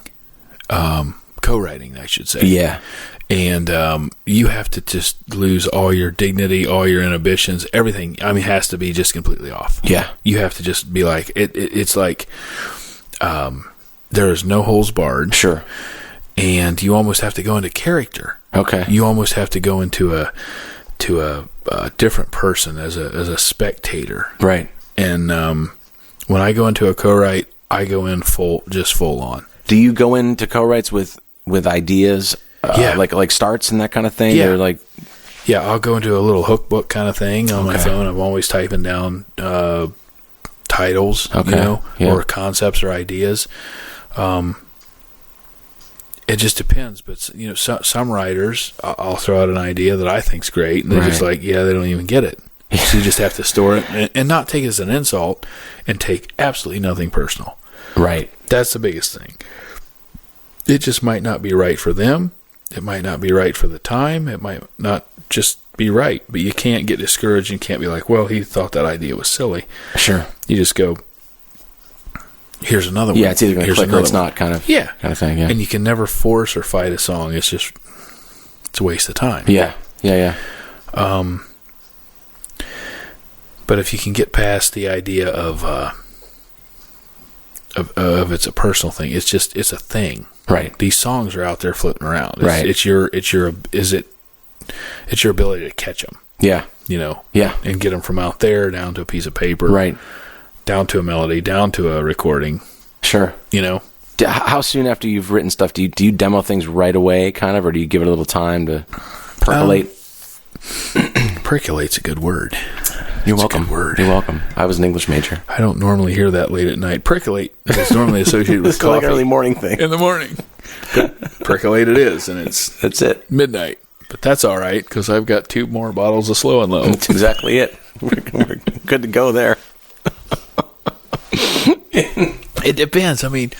co-writing, I should say. Yeah. And you have to just lose all your dignity, all your inhibitions, everything. Has to be just completely off. Yeah. You have to just be like, it's like there is no holes barred. Sure. And you almost have to go into character. Okay. You almost have to go into a different person as a spectator. Right. And when I go into a co-write, I go in full on. Do you go into co-writes with ideas? Like starts and that kind of thing? Yeah. Or I'll go into a little hook book kind of thing on my phone. I'm always typing down titles, or concepts or ideas. It just depends. But, some writers, I'll throw out an idea that I think's great, and they're just like, they don't even get it. So you just have to store it and not take it as an insult and take absolutely nothing personal. Right. That's the biggest thing. It just might not be right for them. It might not be right for the time. It might not just be right. But you can't get discouraged and can't be like, well, he thought that idea was silly. Sure. You just go, here's another one. Yeah, it's either going to click or it's not kind of thing. Yeah. And you can never force or fight a song. It's just, it's a waste of time. Yeah. But if you can get past the idea of it's a personal thing, it's a thing. Right. These songs are out there floating around. Right. It's your ability to catch them. Yeah. Yeah. And get them from out there down to a piece of paper. Right. Down to a melody, down to a recording. Sure. How soon after you've written stuff do you demo things right away, kind of, or do you give it a little time to percolate? Percolate's a good word. You're It's welcome. A good word. You're welcome. I was an English major. I don't normally hear that late at night. Percolate is normally associated with It's coffee. like an early morning thing. In the morning. But percolate it is, and That's it. midnight. But that's all right, because I've got 2 more bottles of Slow and Low. That's exactly it. We're good to go there. It depends. I mean,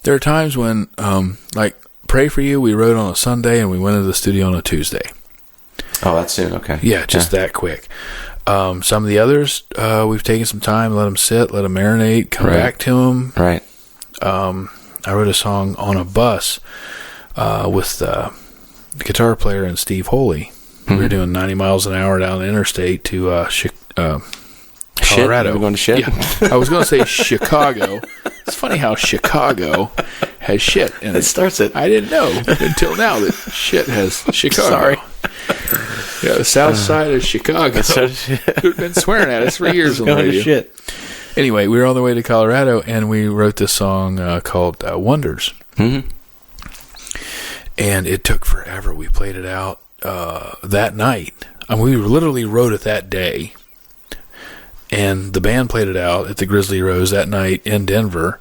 there are times when, like, Pray For You, we wrote on a Sunday, and we went into the studio on a Tuesday. Oh, that's soon. Okay. Yeah, just that quick. Some of the others, we've taken some time, let them sit, let them marinate, come back to them. Right. I wrote a song on a bus with the guitar player and Steve Holy. We were doing 90 miles an hour down the interstate to Colorado. We're going to shit? Yeah. I was going to say Chicago. It's funny how Chicago has shit in it. It starts it. I didn't know until now that shit has Chicago. Sorry. Yeah, the south side of Chicago. Who'd been swearing at us for years on the Going radio. to shit. Anyway, we were on the way to Colorado, and we wrote this song called Wonders. Mm-hmm. And it took forever. We played it out that night. I mean, we literally wrote it that day. And the band played it out at the Grizzly Rose that night in Denver.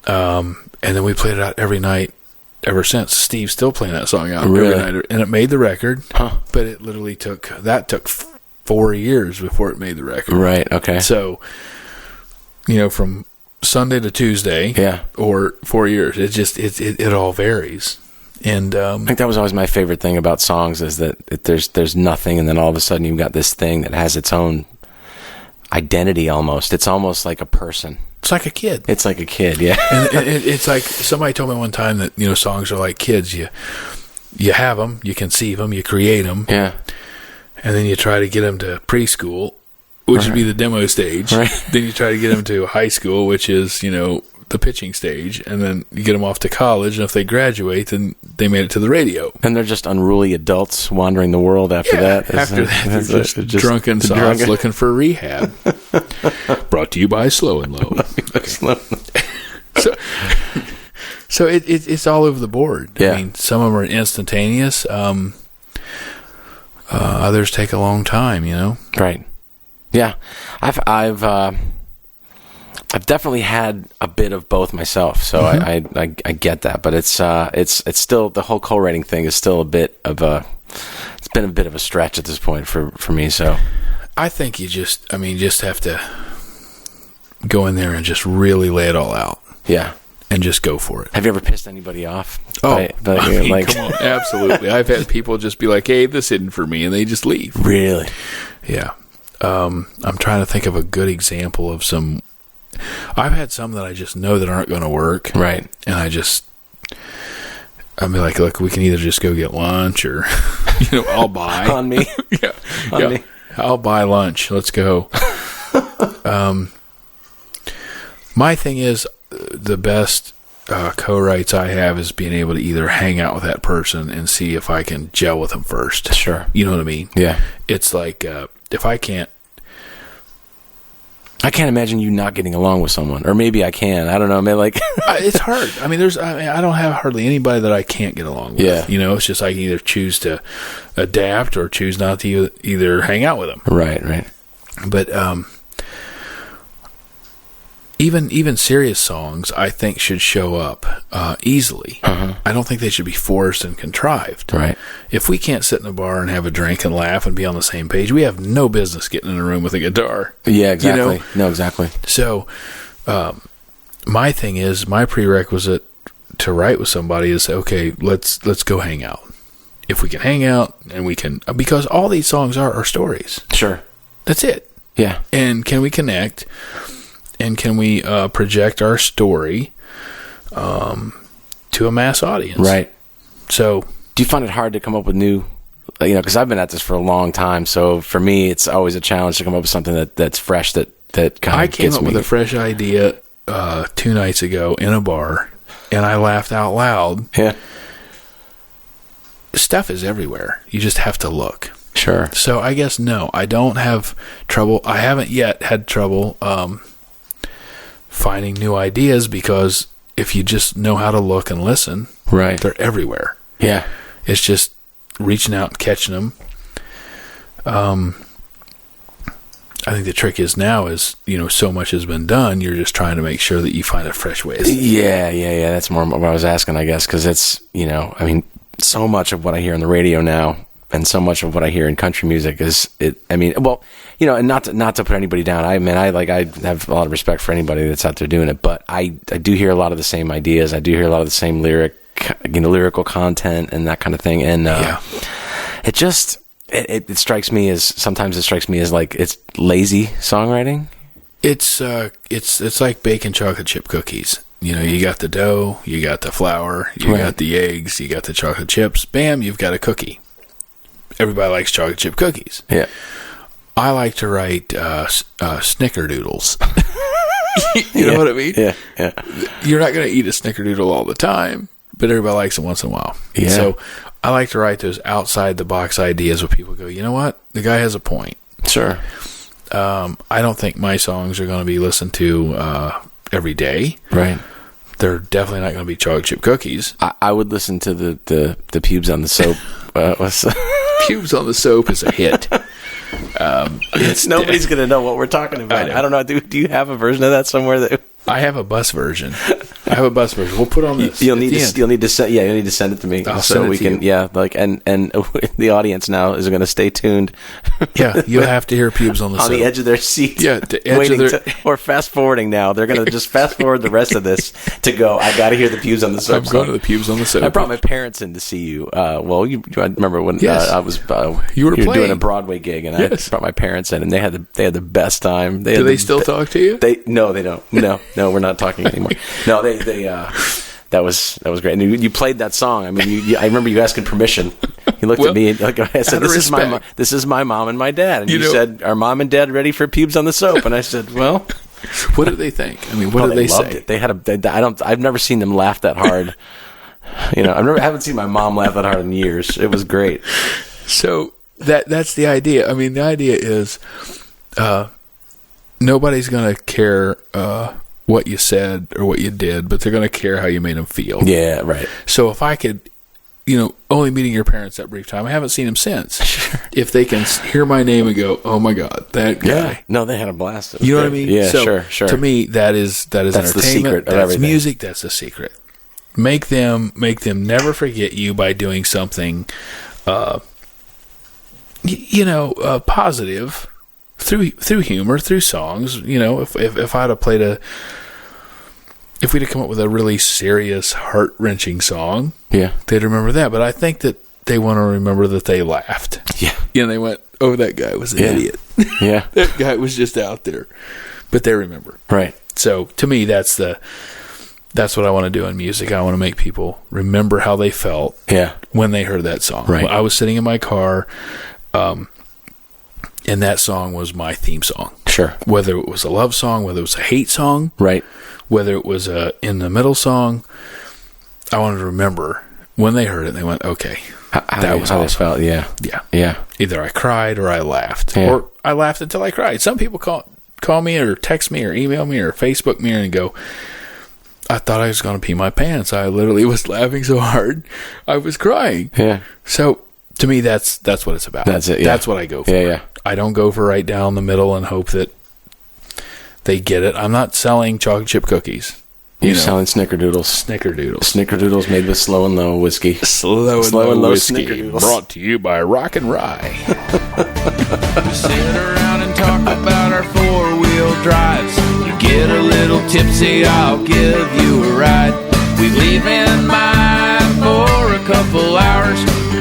And then we played it out every night ever since. Steve's still playing that song out every night. And it made the record. Huh. But it literally took 4 years before it made the record. Right. Okay. So, from Sunday to Tuesday, or 4 years, it all varies. And I think that was always my favorite thing about songs is that there's nothing, and then all of a sudden you've got this thing that has its own identity almost. It's almost like a person. it's like a kid. It's like a kid, yeah. And it's like somebody told me one time that songs are like kids. You have them, you conceive them, you create them, Yeah. and then you try to get them to preschool, which would be the demo stage. Right. Then you try to get them to high school, which is the pitching stage, and then you get them off to college, and if they graduate, then they made it to the radio. And they're just unruly adults wandering the world after that. After that, they're just drunken sods looking for rehab. Brought to you by Slow and Low. Okay. So it's all over the board. Yeah. I mean, some of them are instantaneous. Others take a long time. Right. Yeah. I've definitely had a bit of both myself, so I get that, but it's still, the whole co-writing thing is still it's been a bit of a stretch at this point for me. So I think you just have to go in there and just really lay it all out. Yeah. And just go for it. Have you ever pissed anybody off? Come on, absolutely. I've had people just be like, "Hey, this isn't for me," and they just leave. Really? Yeah. I'm trying to think of a good example of some. I've had some that I just know that aren't going to work. Right. And I'll be like, look, we can either just go get lunch or, I'll buy. On me. Yeah. On me. I'll buy lunch. Let's go. My thing is, the best co-writes I have is being able to either hang out with that person and see if I can gel with them first. Sure. You know what I mean? Yeah. It's like, if I can't imagine you not getting along with someone, or maybe I can. I don't know. I mean, it's hard. I mean, I don't have hardly anybody that I can't get along with. Yeah. It's just I can either choose to adapt or choose not to either hang out with them. Right. But even serious songs, I think, should show up easily. Uh-huh. I don't think they should be forced and contrived. Right. If we can't sit in a bar and have a drink and laugh and be on the same page, we have no business getting in a room with a guitar. Yeah, exactly. No, exactly. So, my thing is, my prerequisite to write with somebody is, okay, let's go hang out. If we can hang out and we can, because all these songs are stories. Sure. That's it. Yeah. And can we connect? And can we project our story to a mass audience? Right. So, do you find it hard to come up with new, because I've been at this for a long time, so for me it's always a challenge to come up with something that's fresh, that kind of I came gets up me. with a fresh idea 2 nights ago in a bar, and I laughed out loud. Yeah. Stuff is everywhere. You just have to look. Sure. So I guess no, I don't have trouble. I haven't yet had trouble finding new ideas, because if you just know how to look and listen, Right. they're everywhere. Yeah. It's just reaching out and catching them. I think the trick is now is, so much has been done. You're just trying to make sure that you find a fresh way. Yeah. That's more what I was asking, I guess, because it's, so much of what I hear on the radio now, and so much of what I hear in country music is it. I mean, well, and not to put anybody down. I have a lot of respect for anybody that's out there doing it, but I do hear a lot of the same ideas. I do hear a lot of the same lyrical content and that kind of thing. And it just it strikes me as like it's lazy songwriting. It's like baking chocolate chip cookies. You got the dough, you got the flour, you got the eggs, you got the chocolate chips. Bam, you've got a cookie. Everybody likes chocolate chip cookies. Yeah. I like to write snickerdoodles. You know what I mean? Yeah, yeah. You're not going to eat a snickerdoodle all the time, but everybody likes it once in a while. Yeah. So I like to write those outside the box ideas where people go, you know what? The guy has a point. Sure. I don't think my songs are going to be listened to every day. Right. They're definitely not going to be chocolate chip cookies. I would listen to the Pubes on the Soap. Pubes on the Soap is a hit. Nobody's going to know what we're talking about. I don't know. Do you have a version of that somewhere? That I have a bus version. We'll put on this. You'll need to send it to me so we can. Yeah, and the audience now is going to stay tuned. Yeah, you'll have to hear Pubes on the Soap. On the edge of their seat. Yeah, the edge of their... or fast forwarding now. They're going to just fast forward the rest of this to go, I got to hear the Pubes on the Soap. I'm going to the Pubes on the Soap. I brought my parents in to see you. I remember when I was you were doing a Broadway gig, and I brought my parents in, and they had the best time. Do they still talk to you? No, they don't. No, we're not talking anymore. No, they that was great. And you played that song. I mean, I remember you asking permission. You looked at me and I said, "This is my mom and my dad." And you said, "Are mom and dad ready for Pubes on the Soap?" And I said, "Well." What did they think? I mean, what did they say? It. They had I've never seen them laugh that hard. I haven't seen my mom laugh that hard in years. It was great. So that's the idea. I mean, the idea is nobody's going to care what you said or what you did, but they're going to care how you made them feel. Yeah, right. So if I could, only meeting your parents that brief time, I haven't seen them since. Sure. If they can hear my name and go, "Oh my God, that guy!" Yeah. No, they had a blast. You know what I mean? Yeah, so sure. To me, that's entertainment. The secret of that's everything. Music. That's the secret. Make them never forget you by doing something, positive. Through humor, through songs, if I'd have if we'd have come up with a really serious, heart-wrenching song, they'd remember that. But I think that they want to remember that they laughed. Yeah. They went, "Oh, that guy was an idiot." Yeah. That guy was just out there. But they remember. Right. So to me, that's what I want to do in music. I want to make people remember how they felt when they heard that song. Right. I was sitting in my car, and that song was my theme song. Sure. Whether it was a love song, whether it was a hate song, right. Whether it was a in the middle song, I wanted to remember when they heard it. They went, "Okay, that was how awesome." They felt. Yeah. Either I cried or I laughed, or I laughed until I cried. Some people call me or text me or email me or Facebook me and go, "I thought I was going to pee my pants. I literally was laughing so hard, I was crying." Yeah. So to me, that's what it's about. That's it. Yeah. That's what I go for. Yeah. I don't go for right down the middle and hope that they get it. I'm not selling chocolate chip cookies. You're selling snickerdoodles. Snickerdoodles made with slow and low whiskey. Slow and low whiskey. Snickerdoodles. Brought to you by Rock and Rye. We sit around and talk about our four-wheel drives. You Get a little tipsy, I'll give you a ride. We leave in mine for a couple hours.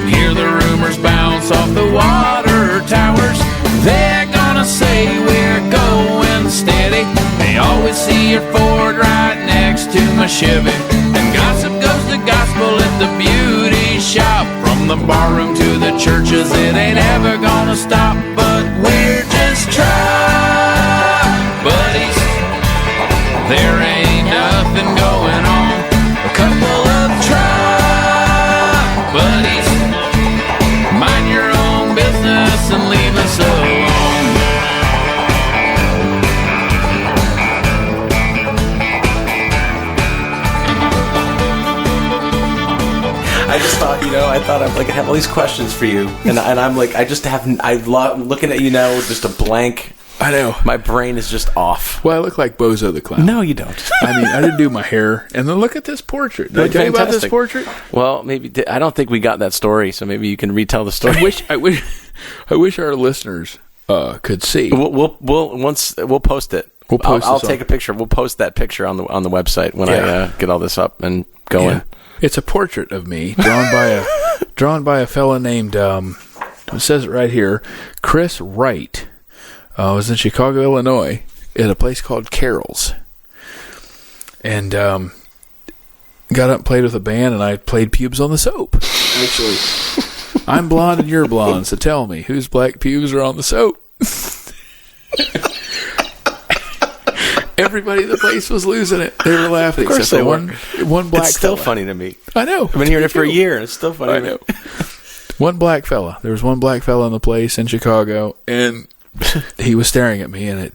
Hear the rumors bounce off the water towers. They're gonna say we're going steady. They always see your Ford right next to my Chevy. And gossip goes to gospel at the beauty shop. From the barroom to the churches, it ain't ever gonna stop. But we're just truck buddies. There ain't nothing going on. A couple of truck buddies. Mind your own business and leave us alone. I just thought, I'm like, I have all these questions for you, and I'm like, I'm looking at you now with just a blank. I know. My brain is just off. Well, I look like Bozo the Clown. No, you don't. I mean, I didn't do my hair. And then look at this portrait. Did I tell you about this portrait? Well, maybe I don't think we got that story, so maybe you can retell the story. I wish our listeners could see. We'll post it. I'll take a picture. We'll post that picture on the website when I get all this up and going. Yeah. It's a portrait of me drawn by a fella named it says it right here, Chris Wright. I was in Chicago, Illinois, at a place called Carol's, and got up and played with a band, and I played Pubes on the Soap. Actually, I'm blonde and you're blonde, so tell me, whose black pubes are on the soap? Everybody in the place was losing it. They were laughing. Of course except they for one black It's still fella. funny to me. I know. I've been hearing it for a year, and it's still funny I to me. know. One black fella. There was one black fella in the place in Chicago, and he was staring at me, and in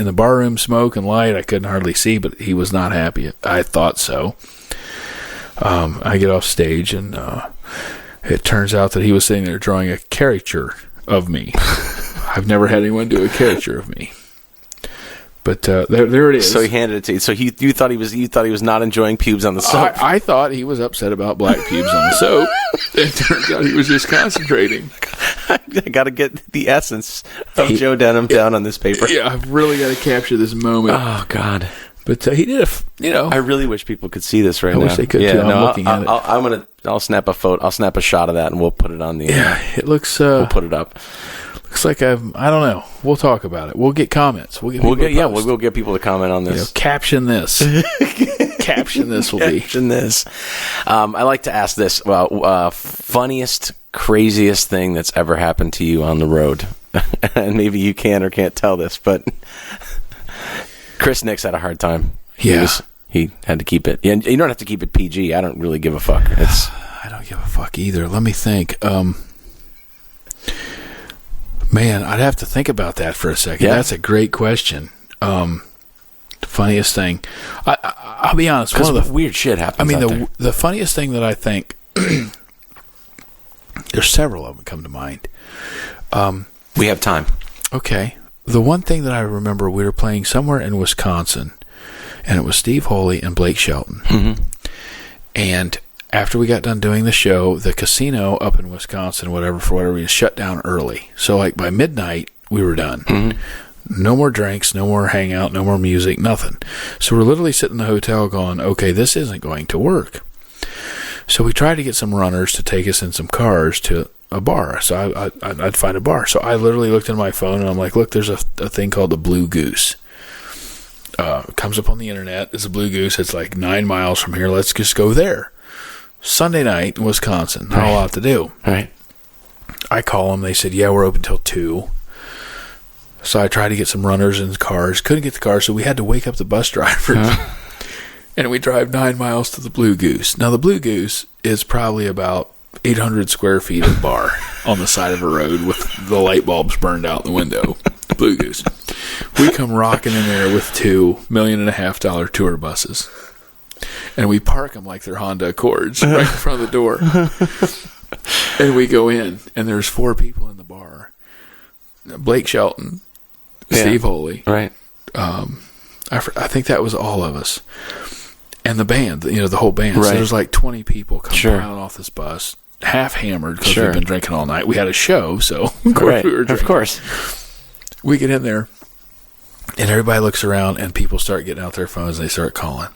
the barroom smoke and light, I couldn't hardly see, but he was not happy. I thought so. I get off stage, and it turns out that he was sitting there drawing a caricature of me. I've never had anyone do a caricature of me. But there it is. So he handed it to you. So you thought he was not enjoying pubes on the soap. I thought he was upset about black pubes on the soap. It turns out he was just concentrating. I got to get the essence of Joe Denim down on this paper. Yeah, I've really got to capture this moment. Oh God! But he did I really wish people could see this right now. I wish they could too. I'm looking at it. I'll snap a photo. I'll snap a shot of that, and we'll put it on the. Yeah, it looks. We'll put it up. Looks like I don't know. We'll talk about it. We'll get comments. We'll get people to comment on this. Caption this. Caption this will be. Caption this. I like to ask this. Well, funniest, craziest thing that's ever happened to you on the road, and maybe you can or can't tell this, but Chris Nix had a hard time. He had to keep it. You don't have to keep it PG. I don't really give a fuck. I don't give a fuck either. Let me think. Man, I'd have to think about that for a second. Yeah. That's a great question. Funniest thing. I'll be honest. One of the weird shit happens. I mean, the funniest thing that I think, there's several of them come to mind. We have time. Okay. The one thing that I remember, we were playing somewhere in Wisconsin, and it was Steve Holy and Blake Shelton. Mm-hmm. And after we got done doing the show, the casino up in Wisconsin, for whatever reason, shut down early. So like by midnight, we were done. Mm-hmm. No more drinks, no more hangout, no more music, nothing. So we're literally sitting in the hotel going, okay, this isn't going to work. So we tried to get some runners to take us in some cars to a bar. So I'd find a bar. So I literally looked at my phone and I'm like, look, there's a thing called the Blue Goose. It comes up on the internet. It's a Blue Goose. It's like 9 miles from here. Let's just go there. Sunday night in Wisconsin. Not a lot to do. Right. I call them. They said, yeah, we're open till 2. So I tried to get some runners in cars. Couldn't get the cars, so we had to wake up the bus drivers. And we drive 9 miles to the Blue Goose. Now, the Blue Goose is probably about 800 square feet of bar on the side of a road with the light bulbs burned out the window. Blue Goose. We come rocking in there with $2.5 million tour buses. And we park them like they're Honda Accords right in front of the door. And we go in, and there's 4 people in the bar. Blake Shelton, Steve Holy. Right. I think that was all of us. And the band, the whole band. Right. So there's like 20 people coming out off this bus, half hammered because we've been drinking all night. We had a show, so of course we were drinking. Of course. We get in there, And everybody looks around, and people start getting out their phones, and they start calling.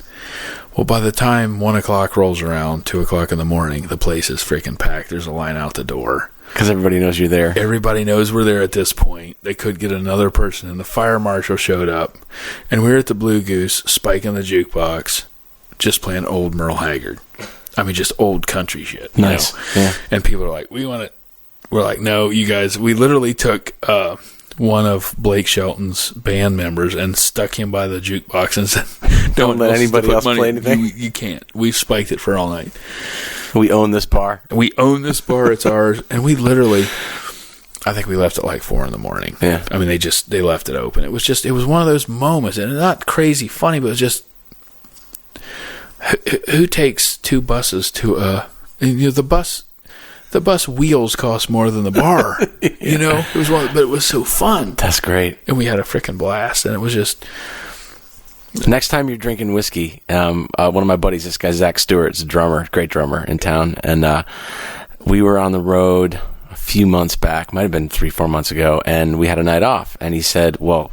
Well, by the time 1 o'clock rolls around, 2 o'clock in the morning, the place is freaking packed. There's a line out the door. Because everybody knows you're there. Everybody knows we're there at this point. They could get another person, and the fire marshal showed up. And we were at the Blue Goose, spiking the jukebox, just playing old Merle Haggard. I mean, just old country shit. Nice. Yeah. And people are like, we want it. We're like, no, you guys. We literally took one of Blake Shelton's band members and stuck him by the jukebox and said, don't let anybody else play anything. You can't. We've spiked it for all night. We own this bar. It's ours. And we literally, I think we left at like 4 a.m. Yeah. I mean, they left it open. It was one of those moments, and not crazy funny, but it was just, who takes 2 buses to the bus wheels cost more than the bar. Yeah. You know, but it was so fun. That's great. And we had a freaking blast, and it was just. Next time you're drinking whiskey, one of my buddies, this guy Zach Stewart's a drummer, great drummer in town, and we were on the road a few months back, might have been 3-4 months ago, and we had a night off, and he said, well,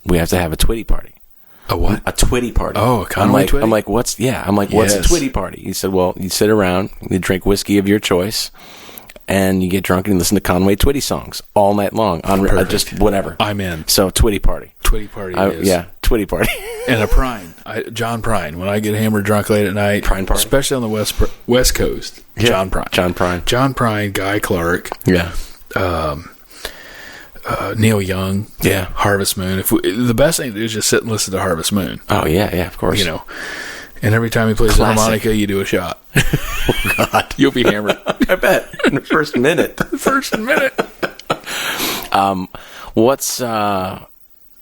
we have to have a twitty party. A what? A twitty party. Oh, a Conway twitty? I'm like, what's a twitty party? He said, well, you sit around, you drink whiskey of your choice, and you get drunk and listen to Conway Twitty songs all night long on just whatever. I'm in. So twitty party. Twitty party is. Yeah, twitty party. And a prine. John Prine. When I get hammered drunk late at night, Prine party. Especially on the West Coast, yeah. John Prine. John Prine, Guy Clark. Yeah. Neil Young. Yeah. Harvest Moon. The best thing to do is just sit and listen to Harvest Moon. Oh, yeah, of course. You know. And every time he plays the harmonica, you do a shot. Oh, God. You'll be hammered. I bet. In the first minute.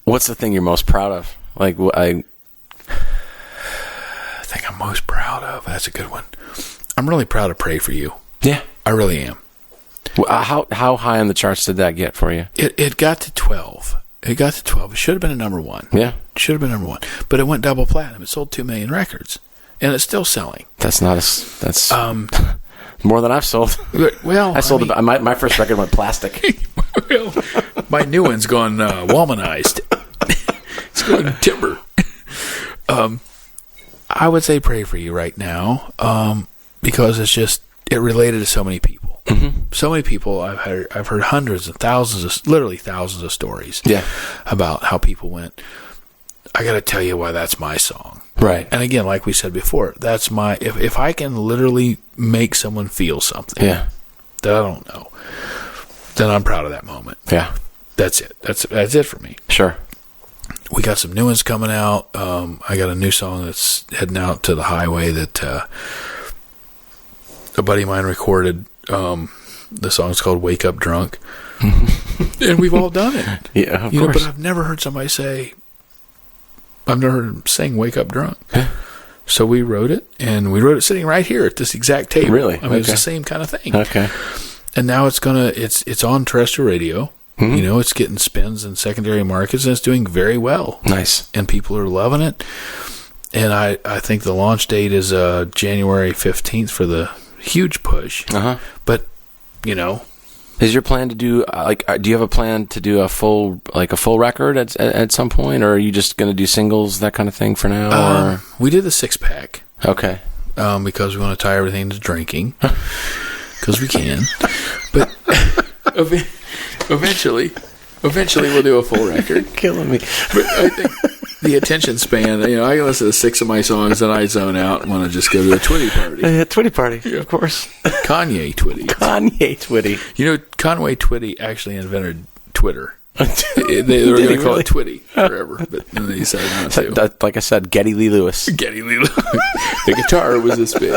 What's the thing you're most proud of? Like, I think I'm most proud of. That's a good one. I'm really proud to Pray For You. Yeah. I really am. How high on the charts did that get for you? It got to 12. It should have been a number 1. Yeah. It should have been number 1. But it went double platinum. It sold 2 million records. And it's still selling. That's more than I've sold. Well, my first record went plastic. Well, my new one's gone womanized. It's going timber. I would say Pray For You right now, because it related to so many people. Mm-hmm. So many people I've heard hundreds and literally thousands of stories. Yeah. About how people went, I got to tell you why that's my song. Right. And again, like we said before, that's my, if I can literally make someone feel something. Yeah. That I don't know, then I'm proud of that moment. Yeah. That's it. That's it for me. Sure. We got some new ones coming out. I got a new song that's heading out to the highway that a buddy of mine recorded. The song's called Wake Up Drunk. And we've all done it. Yeah, of course. But I've never heard somebody say, I've never heard him sing Wake Up Drunk. Yeah. So we wrote it, and we wrote it sitting right here at this exact table. Really? I mean, it's the same kind of thing. Okay. And now it's on terrestrial radio. Mm-hmm. You know, it's getting spins in secondary markets, and it's doing very well. Nice. And people are loving it. And I think the launch date is January 15th for the huge push. Uh-huh. But, you know. Is your plan to do, do you have a plan to do a full record at some point, or are you just going to do singles, that kind of thing for now? Or? We did the 6-pack. Okay. Because we want to tie everything to drinking. Because we can. But eventually we'll do a full record. Killing me. But I think the attention span, I can listen to 6 of my songs and I zone out and want to just go to a Twitty party. Twitty party, yeah. Of course. Kanye Twitty. You know, Conway Twitty actually invented Twitter. They were going to call it Twitty forever, but then they decided not to. Like I said, Geddy Lee Lewis. The guitar was this big.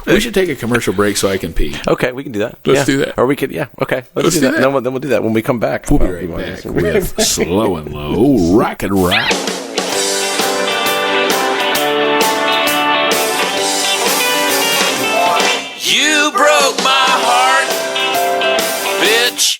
We should take a commercial break so I can pee. Okay, we can do that. Let's do that. Or we could, okay. Let's do that. Then we'll do that when we come back. We'll be right back with Slow and Low, Rock and Rock. You broke my heart, bitch.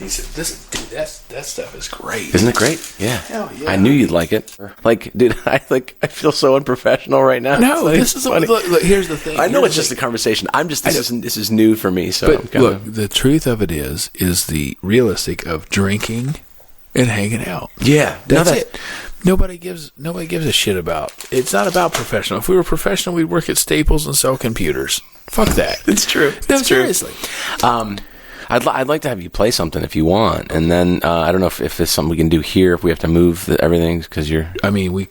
he said, that stuff is great. Isn't it great? Yeah. Hell yeah. I knew you'd like it. Like, dude, I feel so unprofessional right now. No, Like, this is funny. look, here's the thing. I know it's just a conversation. This is new for me. So, But look, the truth of it is the realistic of drinking and hanging out. yeah, That's it. Nobody gives a shit about. It's not about professional. If we were professional, we'd work at Staples and sell computers. Fuck that. It's true. No, It's true. seriously. I'd like to have you play something if you want, and then I don't know if it's something we can do here if we have to move everything because you're. I mean, we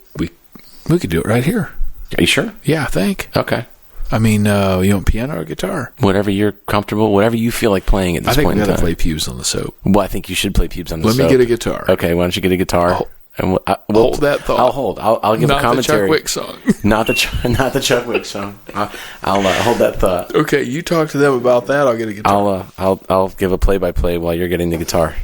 could do it right here. Are you sure? Yeah, I think. Okay. I mean, you want piano or guitar? Whatever you're comfortable, whatever you feel like playing at this I think point we in got to time. play Pubes on the Soap. Well, I think you should play Pubes on the Let Soap. me get a guitar. Okay, why don't you get a guitar? Oh, we'll hold that thought. I'll hold. I'll give Not a commentary. the Chuck Wick song. Not the Chuck Wick song. I'll hold that thought. Okay, you talk to them about that. I'll get a guitar. I'll give a play-by-play while you're getting the guitar.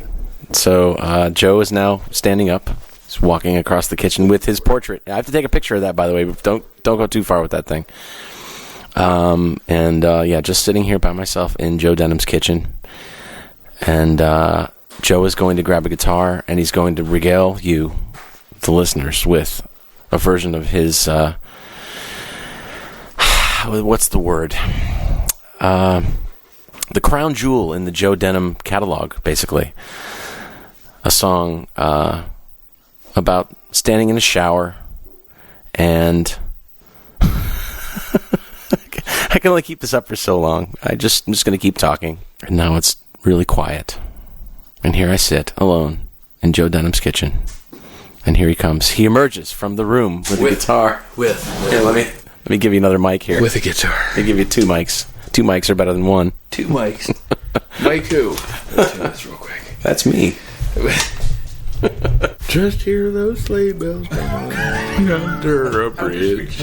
So Joe is now standing up. He's walking across the kitchen with his portrait. I have to take a picture of that, by the way. But don't go too far with that thing. Just sitting here by myself in Joe Denim's kitchen, and Joe is going to grab a guitar and he's going to regale you, the listeners, with a version of his what's the word? The crown jewel in the Joe Denim catalog, basically. A song about standing in a shower and I can only keep this up for so long. I'm just going to keep talking. And now it's really quiet. And here I sit alone in Joe Denim's kitchen. And here he comes. He emerges from the room with a guitar. Here, Let me give you another mic here. with a guitar. Let me give you 2 mics. 2 mics are better than 1. 2 mics. Mike who? Let's do this real quick. That's me. Just hear those sleigh bells ringing under a bridge.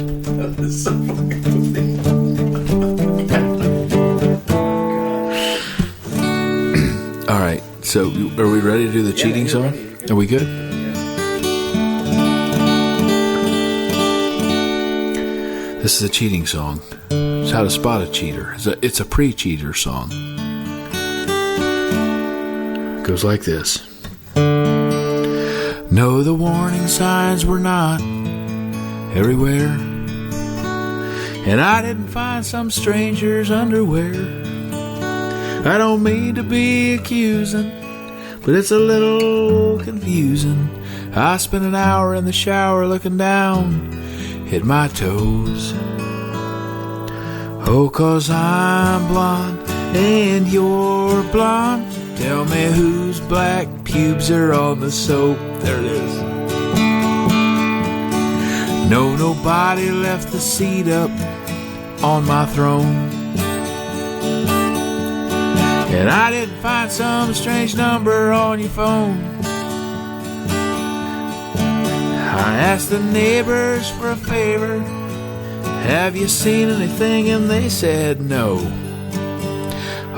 All right, so are we ready to do the cheating song? Are we good? This is a cheating song. It's how to spot a cheater. It's a pre-cheater song. It goes like this. No, the warning signs were not everywhere, and I didn't find some stranger's underwear. I don't mean to be accusing, but it's a little confusing. I spent an hour in the shower looking down, hit my toes. Oh, 'cause I'm blonde and you're blonde. Tell me whose black pubes are on the soap. There it is. No, nobody left the seat up on my throne. And I didn't find some strange number on your phone. I asked the neighbors for a favor. Have you seen anything? And they said no.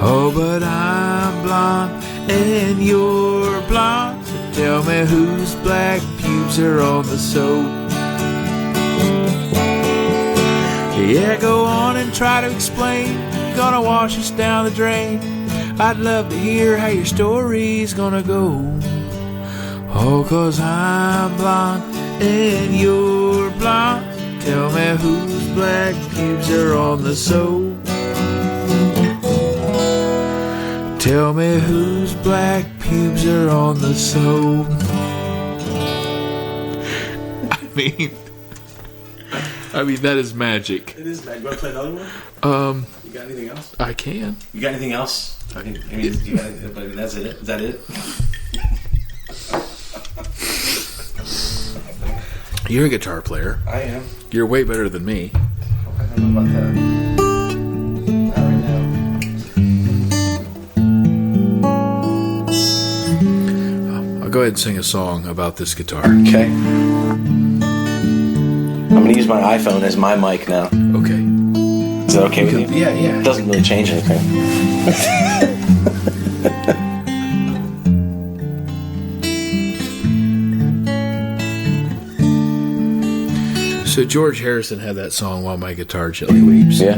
Oh, but I'm blonde and you're blonde. So tell me whose black pubes are on the soap. Yeah, go on and try to explain. You're gonna wash us down the drain. I'd love to hear how your story's gonna go. Oh, 'cause I'm blonde and you're blonde. Tell me whose black pubes are on the soap. Tell me whose black pubes are on the soap. I mean, that is magic. It is magic. You want to play another one? You got anything else? I can. You got anything else? That's it. Is that it? You're a guitar player. I am. You're way better than me. I don't know about that. Not right now. I'll go ahead and sing a song about this guitar. Okay. I'm going to use my iPhone as my mic now. Okay. Is that okay with you? Yeah, yeah. It doesn't really change anything. So George Harrison had that song, While My Guitar Gently Weeps. Yeah.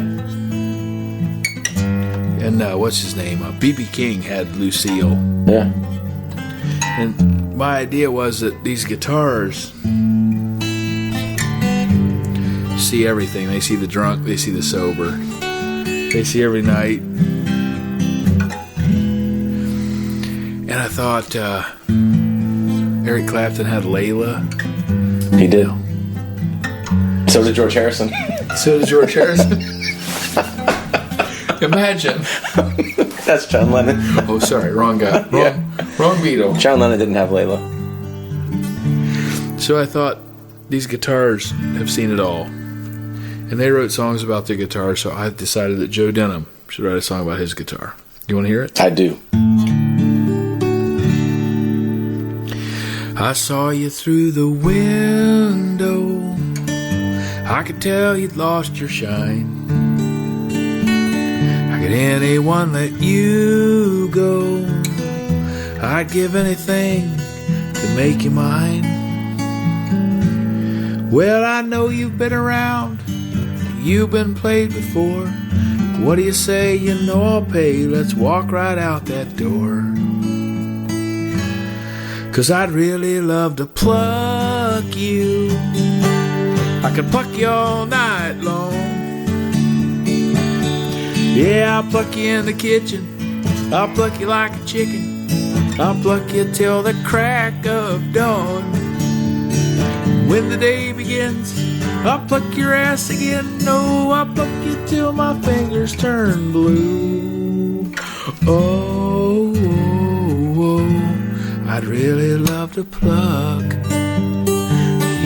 And what's his name? B.B. King had Lucille. Yeah. And my idea was that these guitars see everything. They see the drunk, they see the sober, they see every night. And I thought Eric Clapton had Layla. He did. So did George Harrison. So did George Harrison. Imagine. That's John Lennon. Oh, sorry, wrong guy. Wrong Beatle. John Lennon didn't have Layla. So I thought, these guitars have seen it all. And they wrote songs about their guitar, so I decided that Joe Denim should write a song about his guitar. You want to hear it? I do. I saw you through the window. I could tell you'd lost your shine. How could anyone let you go? I'd give anything to make you mine. Well, I know you've been around, you've been played before. What do you say? You know I'll pay. Let's walk right out that door. 'Cause I'd really love to pluck you. I could pluck you all night long. Yeah, I'll pluck you in the kitchen. I'll pluck you like a chicken. I'll pluck you till the crack of dawn. When the day begins, I'll pluck your ass again. No, I'll pluck you till my fingers turn blue. Oh, oh, oh, I'd really love to pluck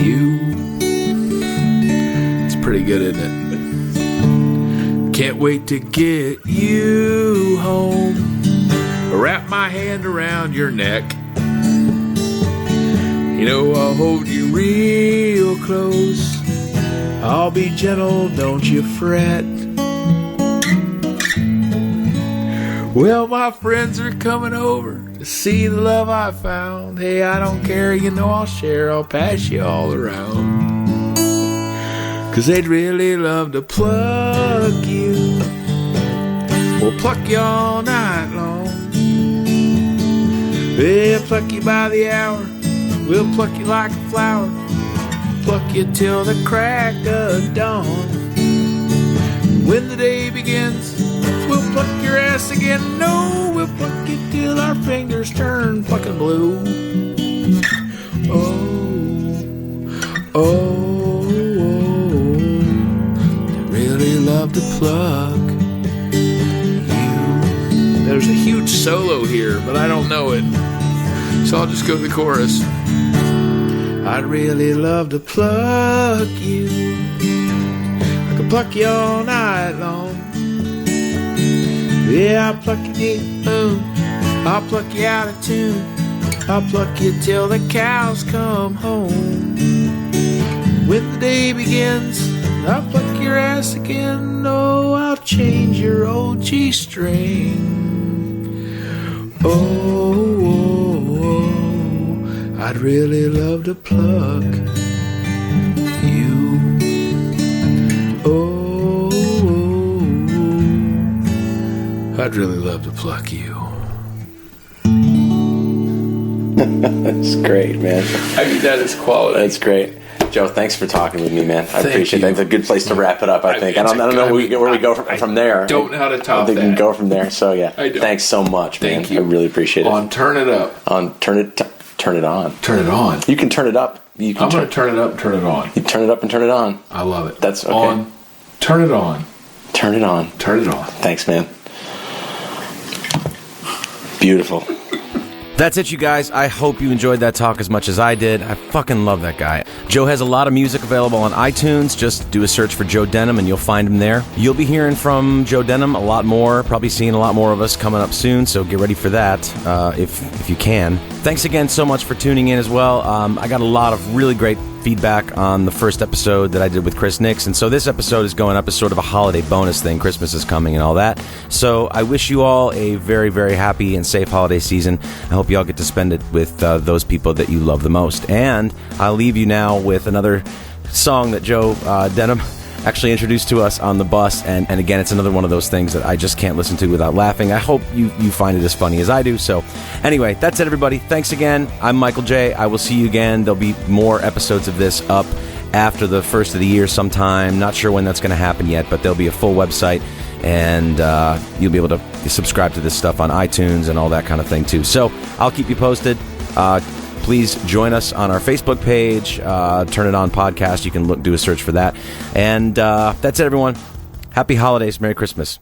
you. It's pretty good, isn't it? Can't wait to get you home. Wrap my hand around your neck. You know I'll hold you real close. I'll be gentle, don't you fret. Well, my friends are coming over to see the love I found. Hey, I don't care, you know I'll share. I'll pass you all around. 'Cause they'd really love to pluck you. We'll pluck you all night long. They'll pluck you by the hour. We'll pluck you like a flower. Pluck you till the crack of dawn. When the day begins, we'll pluck your ass again. No, we'll pluck you till our fingers turn fucking blue. Oh, oh, oh, I'd really love to pluck you. There's a huge solo here, but I don't know it. So I'll just go to the chorus. I'd really love to pluck you. I could pluck you all night long. Yeah, I'll pluck you deep moon. I'll pluck you out of tune. I'll pluck you till the cows come home. When the day begins, I'll pluck your ass again. Oh, I'll change your old G-string. Oh, oh, oh, I'd really love to pluck you. Oh, oh, oh, I'd really love to pluck you. That's great, man. I mean, that is quality. That's great. Joe, thanks for talking with me, man. I appreciate you. that. It's a good place to wrap it up, I think. I don't know where we go from there. I don't know how to top that. I think we can go from there. So, yeah. Thanks so much, man. Thank you. I really appreciate it. On Turn It Up. On Turn It On. Turn it on. You can turn it up. I'm going to turn it up and turn it on. You turn it up and turn it on. I love it. That's okay. On. Turn it on. Turn it on. Turn it on. Thanks, man. Beautiful. That's it, you guys. I hope you enjoyed that talk as much as I did. I fucking love that guy. Joe has a lot of music available on iTunes. Just do a search for Joe Denim and you'll find him there. You'll be hearing from Joe Denim a lot more, probably seeing a lot more of us coming up soon, so get ready for that if you can. Thanks again so much for tuning in as well. I got a lot of really great feedback on the first episode that I did with Chris Nix, and so this episode is going up as sort of a holiday bonus thing. Christmas is coming and all that. So I wish you all a very, very happy and safe holiday season. I hope you all get to spend it with those people that you love the most. And I'll leave you now with another song that Joe Denim actually introduced to us on the bus. And again, it's another one of those things that I just can't listen to without laughing. I hope you find it as funny as I do. So anyway, that's it, everybody. Thanks again. I'm Michael J. I will see you again. There'll be more episodes of this up after the first of the year sometime. Not sure when that's going to happen yet, but there'll be a full website, and you'll be able to subscribe to this stuff on iTunes and all that kind of thing too. So I'll keep you posted. Please join us on our Facebook page, Turn It On Podcast. You can do a search for that. And that's it, everyone. Happy holidays. Merry Christmas.